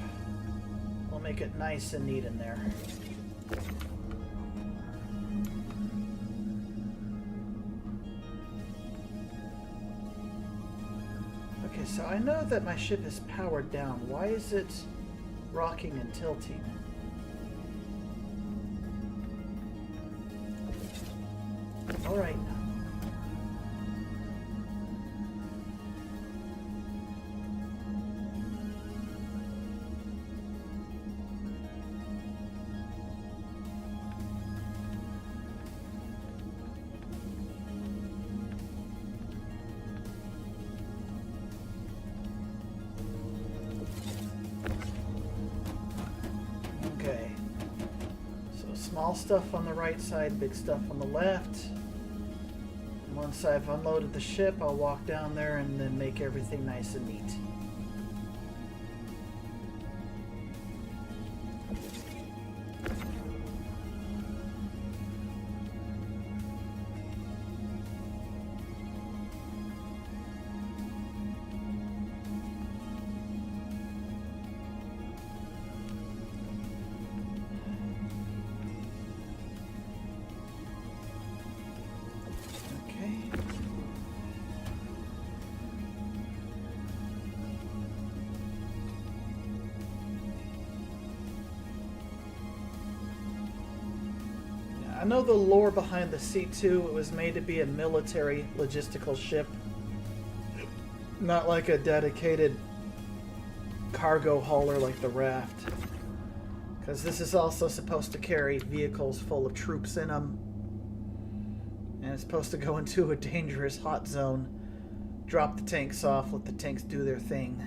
we'll make it nice and neat in there. Okay, so I know that my ship is powered down. Why is it rocking and tilting? All right. Okay. So small stuff on the right side, big stuff on the left. And once I've unloaded the ship, I'll walk down there and then make everything nice and neat. I know the lore behind the C2, it was made to be a military logistical ship. Not like a dedicated cargo hauler like the Raft. Because this is also supposed to carry vehicles full of troops in them. And it's supposed to go into a dangerous hot zone. Drop the tanks off, let the tanks do their thing.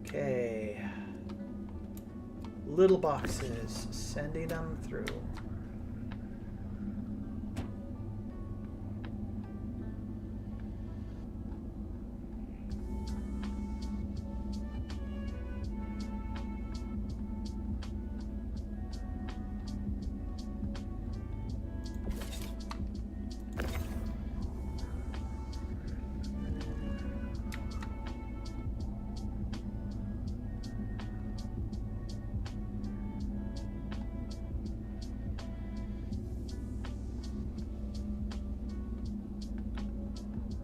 Okay. Little boxes, sending them through.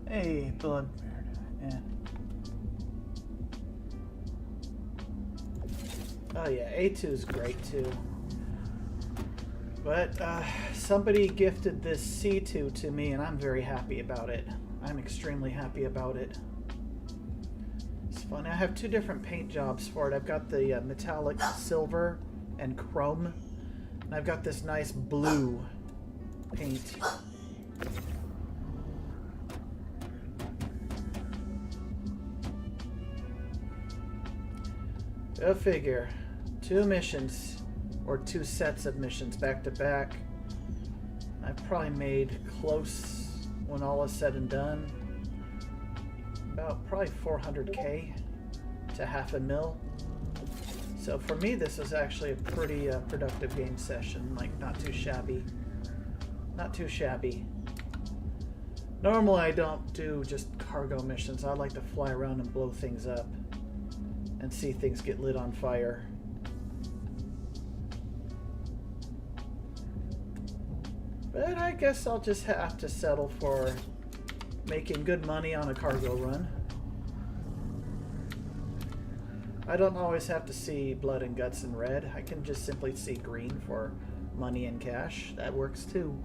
Hey, blood. Yeah. Oh yeah, A2 is great too. But somebody gifted this C2 to me, and I'm very happy about it. I'm extremely happy about it. It's fun. I have two different paint jobs for it. I've got the metallic silver and chrome, and I've got this nice blue paint. Go figure. 2 missions, or 2 sets of missions back to back. I've probably made close, when all is said and done, about probably 400K to $500,000. So for me, this was actually a pretty productive game session. Like, not too shabby. Not too shabby. Normally, I don't do just cargo missions. I like to fly around and blow things up and see things get lit on fire. But I guess I'll just have to settle for making good money on a cargo run. I don't always have to see blood and guts in red. I can just simply see green for money and cash. That works too.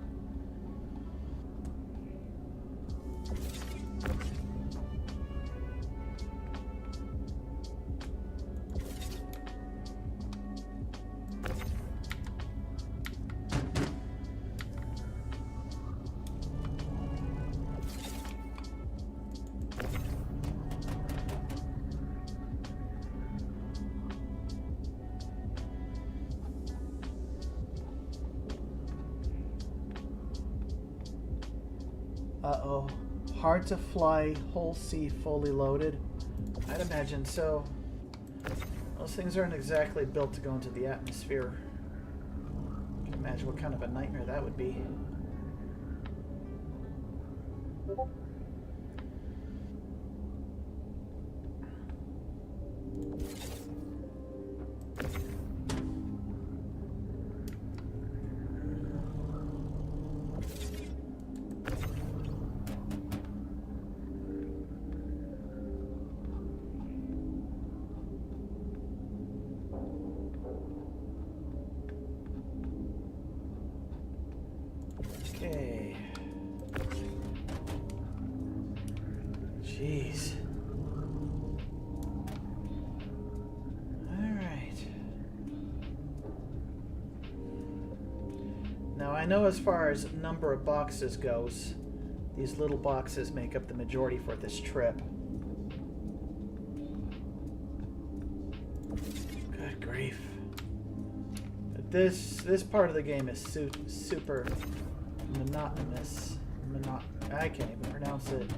Uh-oh. Hard to fly, whole sea fully loaded. I'd imagine so. Those things aren't exactly built to go into the atmosphere. I can imagine what kind of a nightmare that would be. Okay. Jeez. Alright. Now I know as far as number of boxes goes, these little boxes make up the majority for this trip. Good grief. But this part of the game is super monotonous. I can't even pronounce it.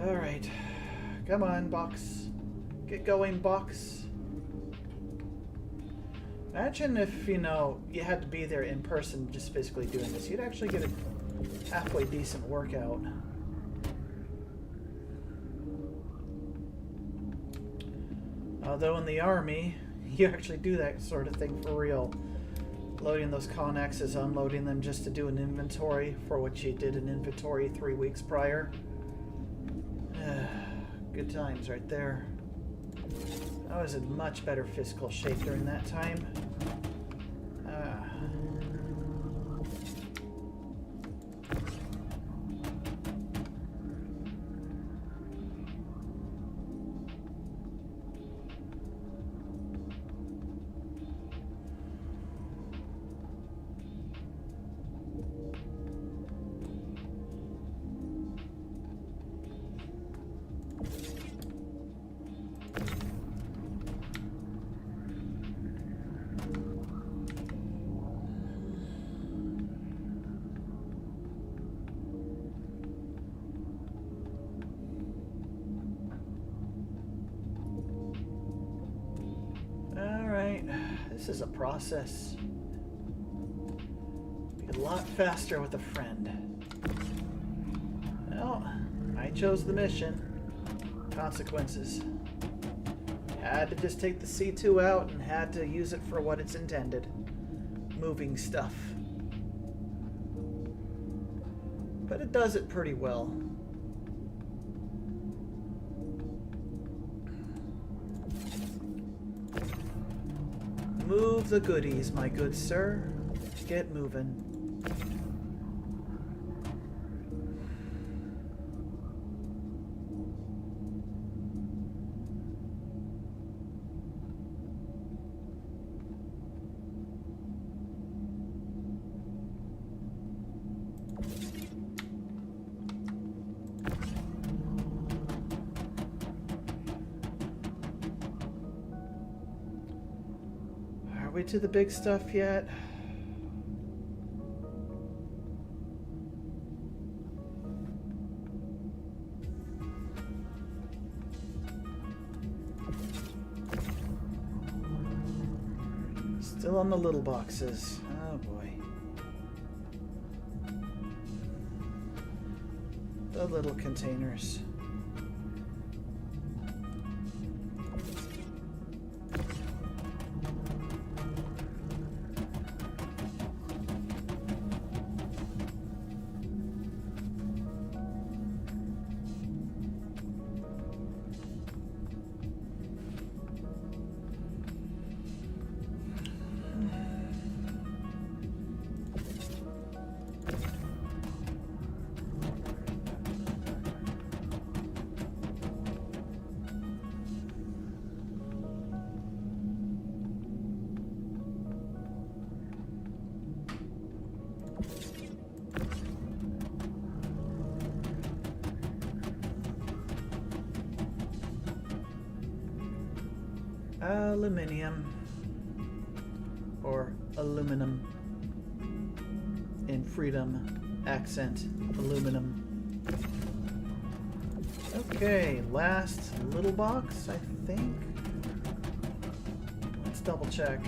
Alright. Come on, box. Get going, box. Imagine if, you know, you had to be there in person just physically doing this. You'd actually get a halfway decent workout. Although in the army, you actually do that sort of thing for real. Loading those Conexes, unloading them just to do an inventory for what you did an inventory 3 weeks prior. Good times right there. I was in much better physical shape during that time. This is a process. Be a lot faster with a friend. Well, I chose the mission. Consequences. Had to just take the C2 out and had to use it for what it's intended. Moving stuff. but it does it pretty well. Move the goodies, my good sir. Get moving. Are we to the big stuff yet? Still on the little boxes. Oh boy. The little containers. Aluminium or aluminum in freedom accent aluminum. Okay, last little box, I think. Let's double check.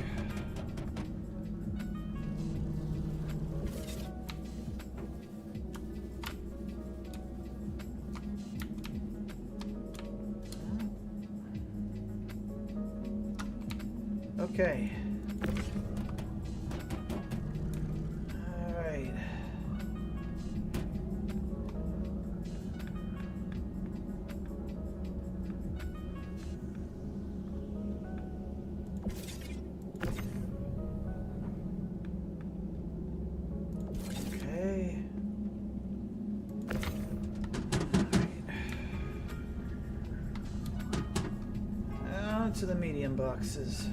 Okay. All right. Okay. All right. On to the medium boxes.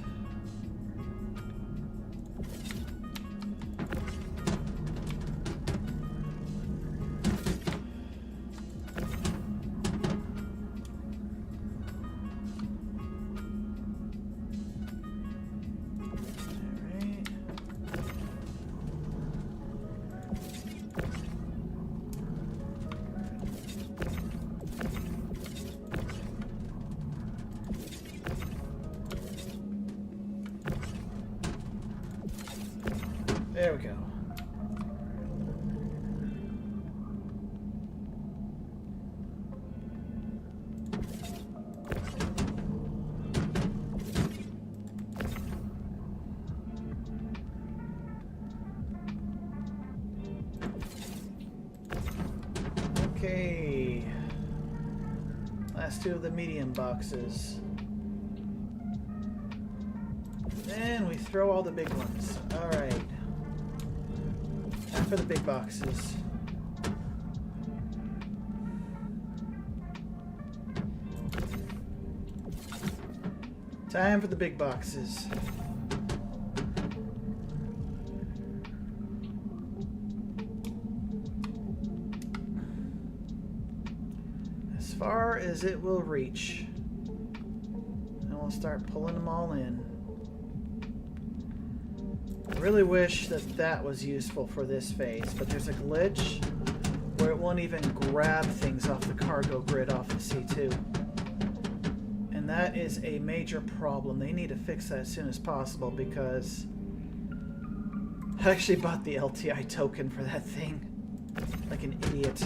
There we go. Okay. Last two of the medium boxes. Then we throw all the big ones. All right. Time for the big boxes. Time for the big boxes. As far as it will reach. And we'll start pulling them all in. I really wish that that was useful for this phase, but there's a glitch where it won't even grab things off the cargo grid off the C2. And that is a major problem. They need to fix that as soon as possible because I actually bought the LTI token for that thing like an idiot.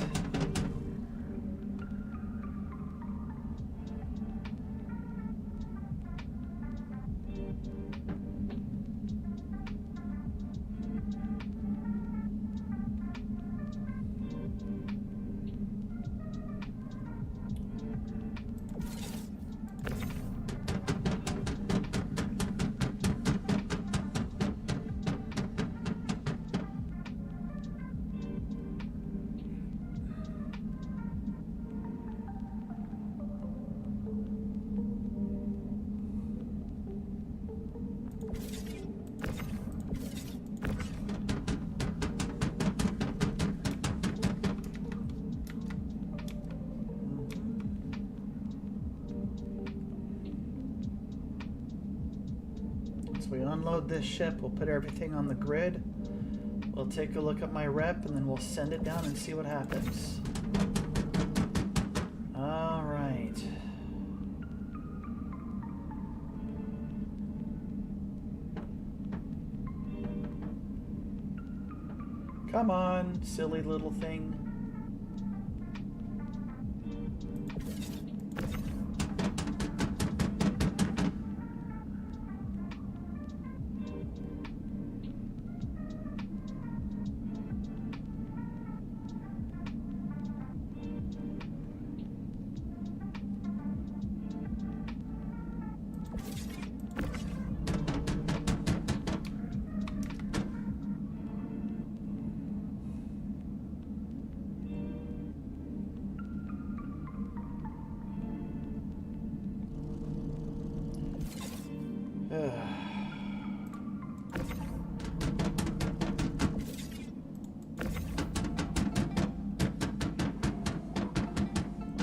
we unload this ship, we'll put everything on the grid. We'll take a look at my rep, and then we'll send it down and see what happens. All right. Come on, silly little thing.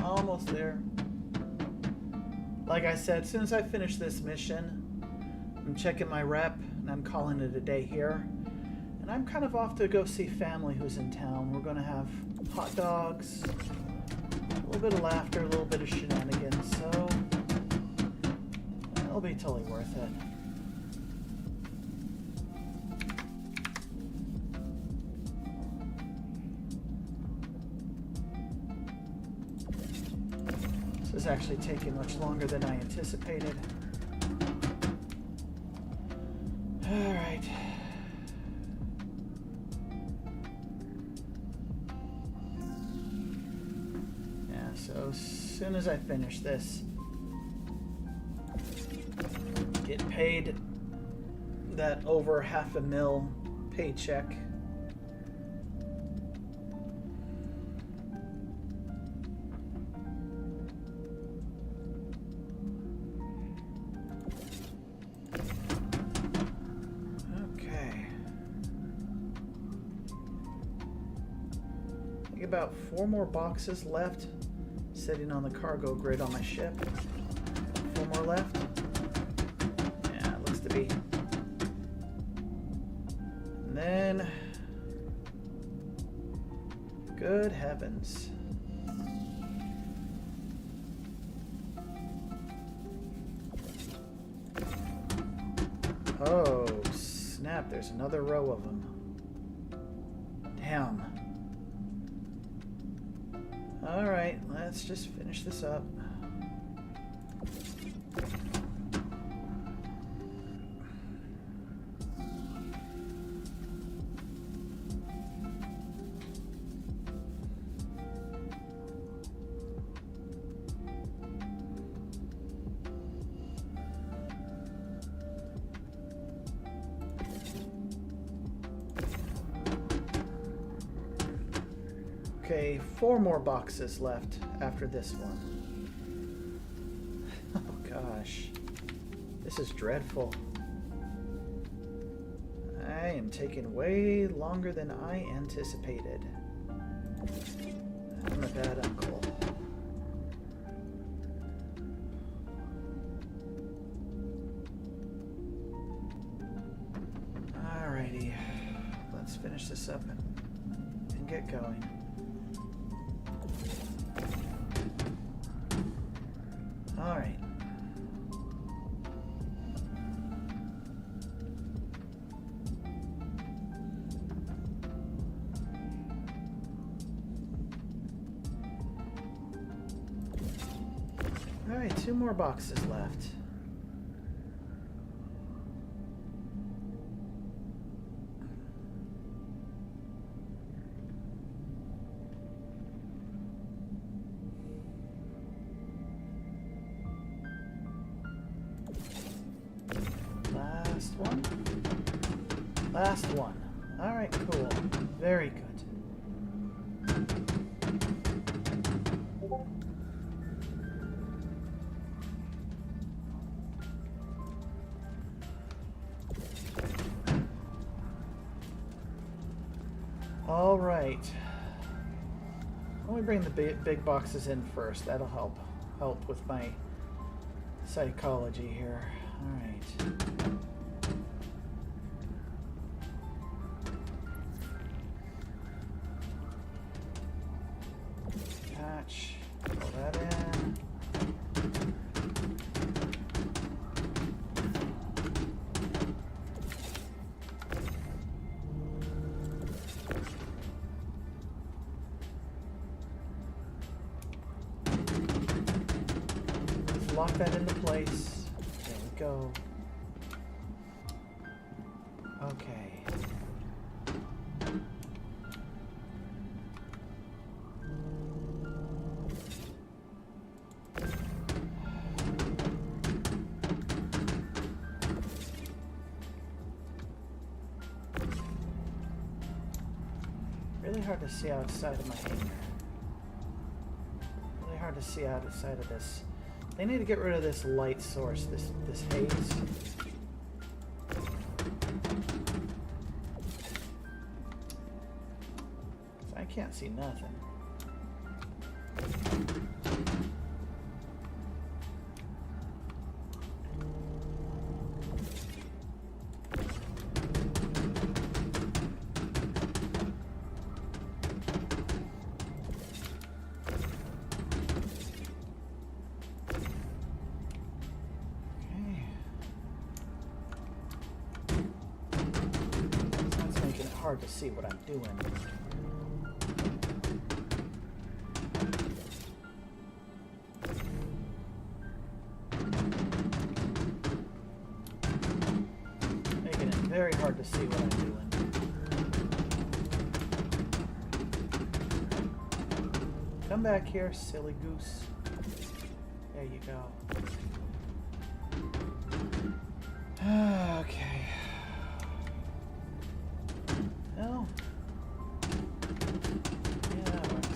Almost there. Like I said, as soon as I finish this mission, I'm checking my rep and I'm calling it a day here. And I'm kind of off to go see family who's in town. We're going to have hot dogs, a little bit of laughter, a little bit of shenanigans. So it'll be totally worth it. This is actually taking much longer than I anticipated. All right. Yeah, so as soon as I finish this, get paid that over $500,000 paycheck. About 4 more boxes left sitting on the cargo grid on my ship. 4 more left. Yeah, it looks to be. And then, good heavens. Oh, snap, there's another row of them. Damn. Alright, let's just finish this up. Okay, 4 more boxes left after this one. Oh gosh, this is dreadful. I am taking way longer than I anticipated. I'm a bad uncle. Alrighty, let's finish this up and get going. All right. All right, 2 more boxes left. Last one. All right, cool. Very good. All right. Let me bring the big boxes in first. That'll help with my psychology here. All right. hatch. Pull that in. Let's lock that into place. There we go. Okay. Really hard to see outside of my hangar. Really hard to see outside of this. They need to get rid of this light source, this haze. I can't see nothing. Hard to see what I'm doing. Making it very hard to see what I'm doing. Come back here, silly goose. There you go. Okay. No. Yeah, that works.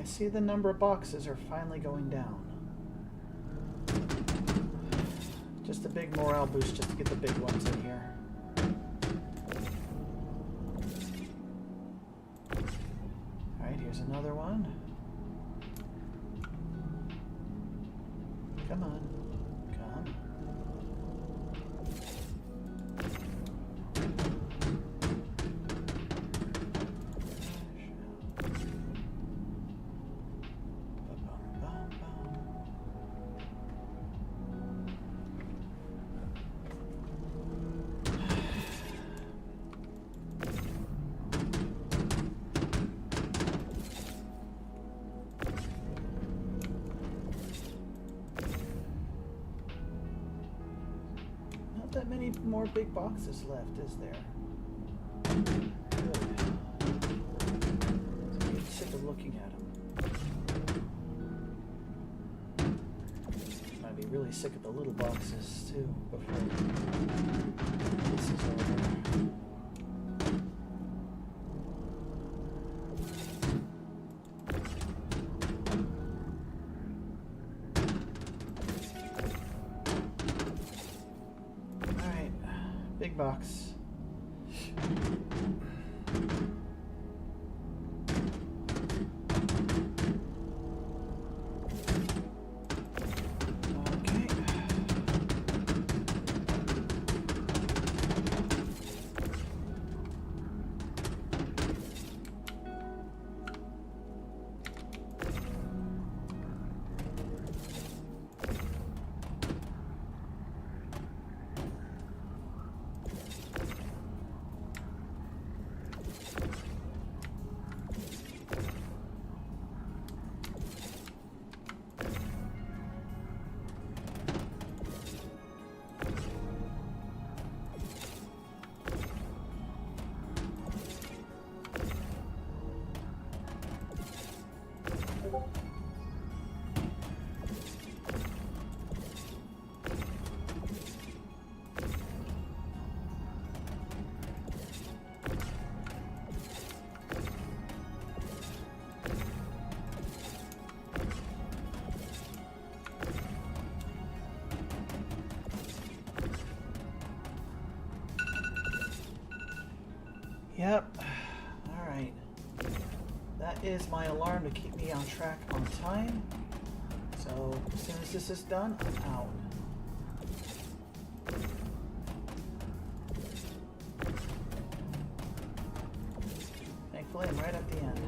See, the number of boxes are finally going down. Just a big morale boost just to get the big ones in here. Alright, here's another one. Come on. Come. That many more big boxes left, is there? Good. I'm getting sick of looking at them. Might be really sick of the little boxes too before this is over. Big box. Okay. Yep. Alright. That is my alarm to keep me on track on time. So, as soon as this is done, I'm out. Thankfully, I'm right at the end.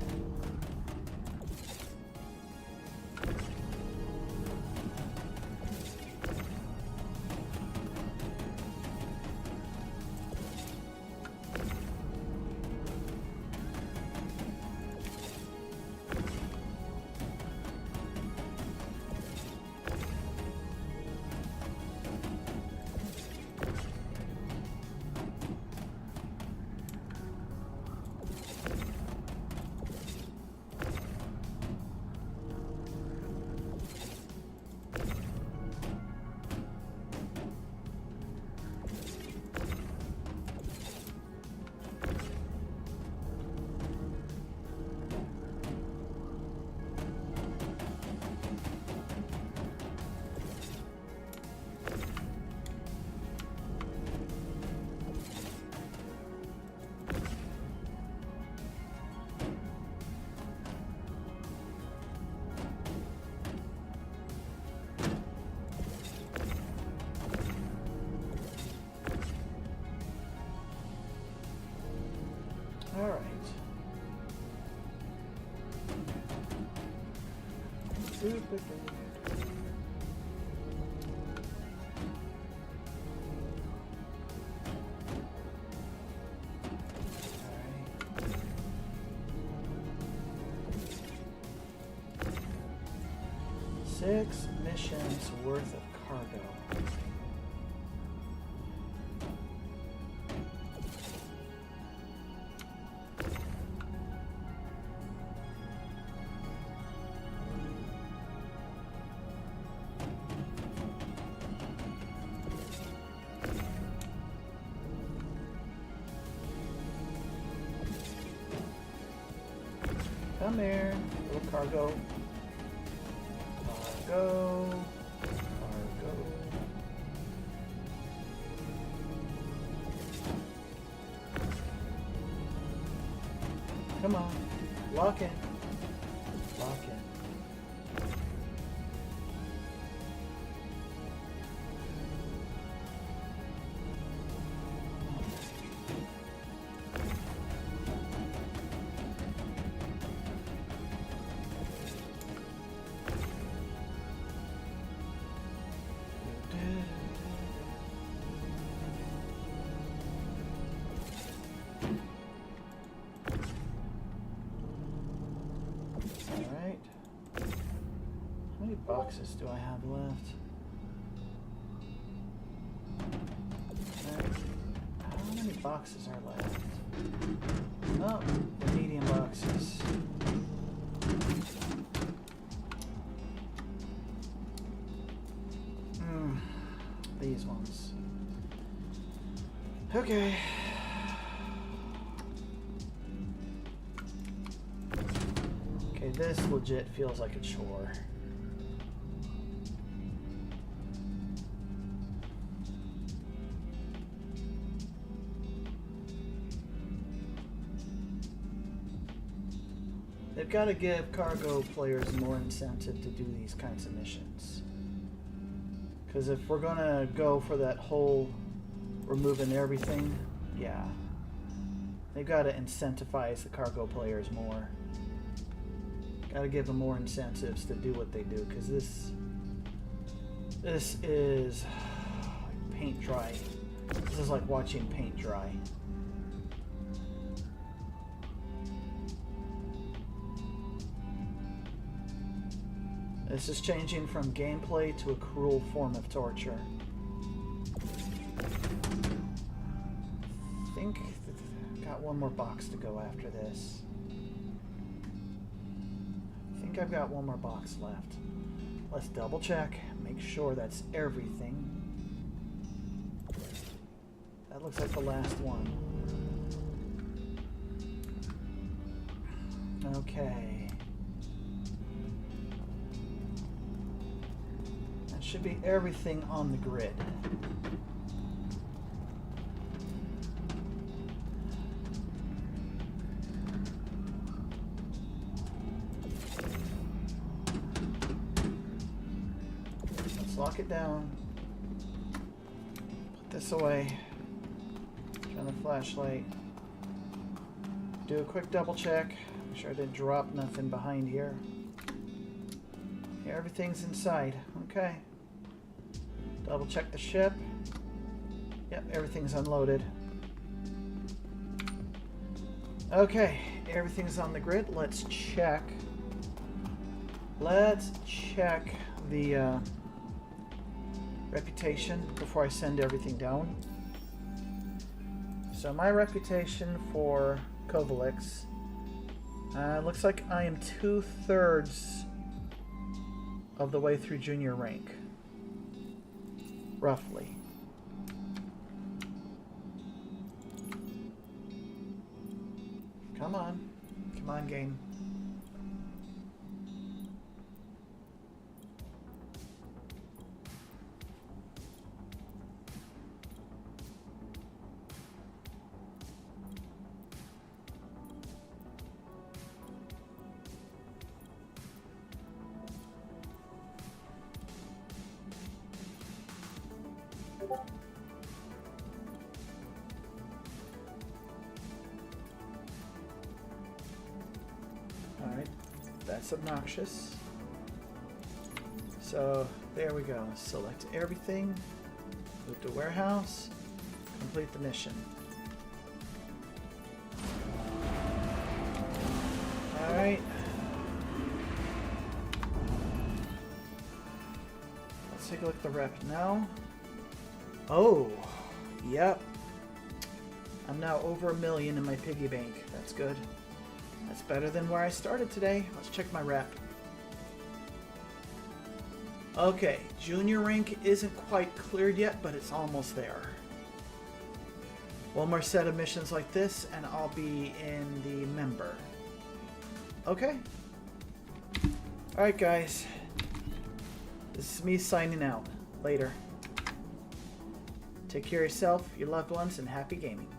All right. Six missions worth of cargo. Come here, little cargo. Cargo. Cargo. Come on. Lock in. Lock in. Alright. How many boxes do I have left? How many boxes are left? Oh, the medium boxes. These ones. Okay. Okay, this legit feels like a chore. They've got to give cargo players more incentive to do these kinds of missions. Because if we're going to go for that whole removing everything, yeah. They've got to incentivize the cargo players more. Got to give them more incentives to do what they do, because this is paint dry. This is like watching paint dry. This is changing from gameplay to a cruel form of torture. I think got one more box to go after this. I think I've got one more box left. Let's double check, make sure that's everything. That looks like the last one. Okay. That should be everything on the grid. Lock it down. Put this away. Turn the flashlight. Do a quick double check. Make sure I didn't drop nothing behind here. Yeah, everything's inside. Okay. Double check the ship. Yep, everything's unloaded. Okay, everything's on the grid. Let's check. Let's check the reputation before I send everything down. So my reputation for Kovalix looks like I am 2/3 of the way through junior rank, roughly. Come on game. Alright, that's obnoxious. So, there we go. Select everything, move to warehouse, complete the mission. Alright. Let's take a look at the rep now. Oh, yep. I'm now over 1 million in my piggy bank. That's good. That's better than where I started today. Let's check my rep. Okay, junior rank isn't quite cleared yet, but it's almost there. One more set of missions like this, and I'll be in the member. Okay. Alright, guys. This is me signing out. Later. Take care of yourself, your loved ones, and happy gaming.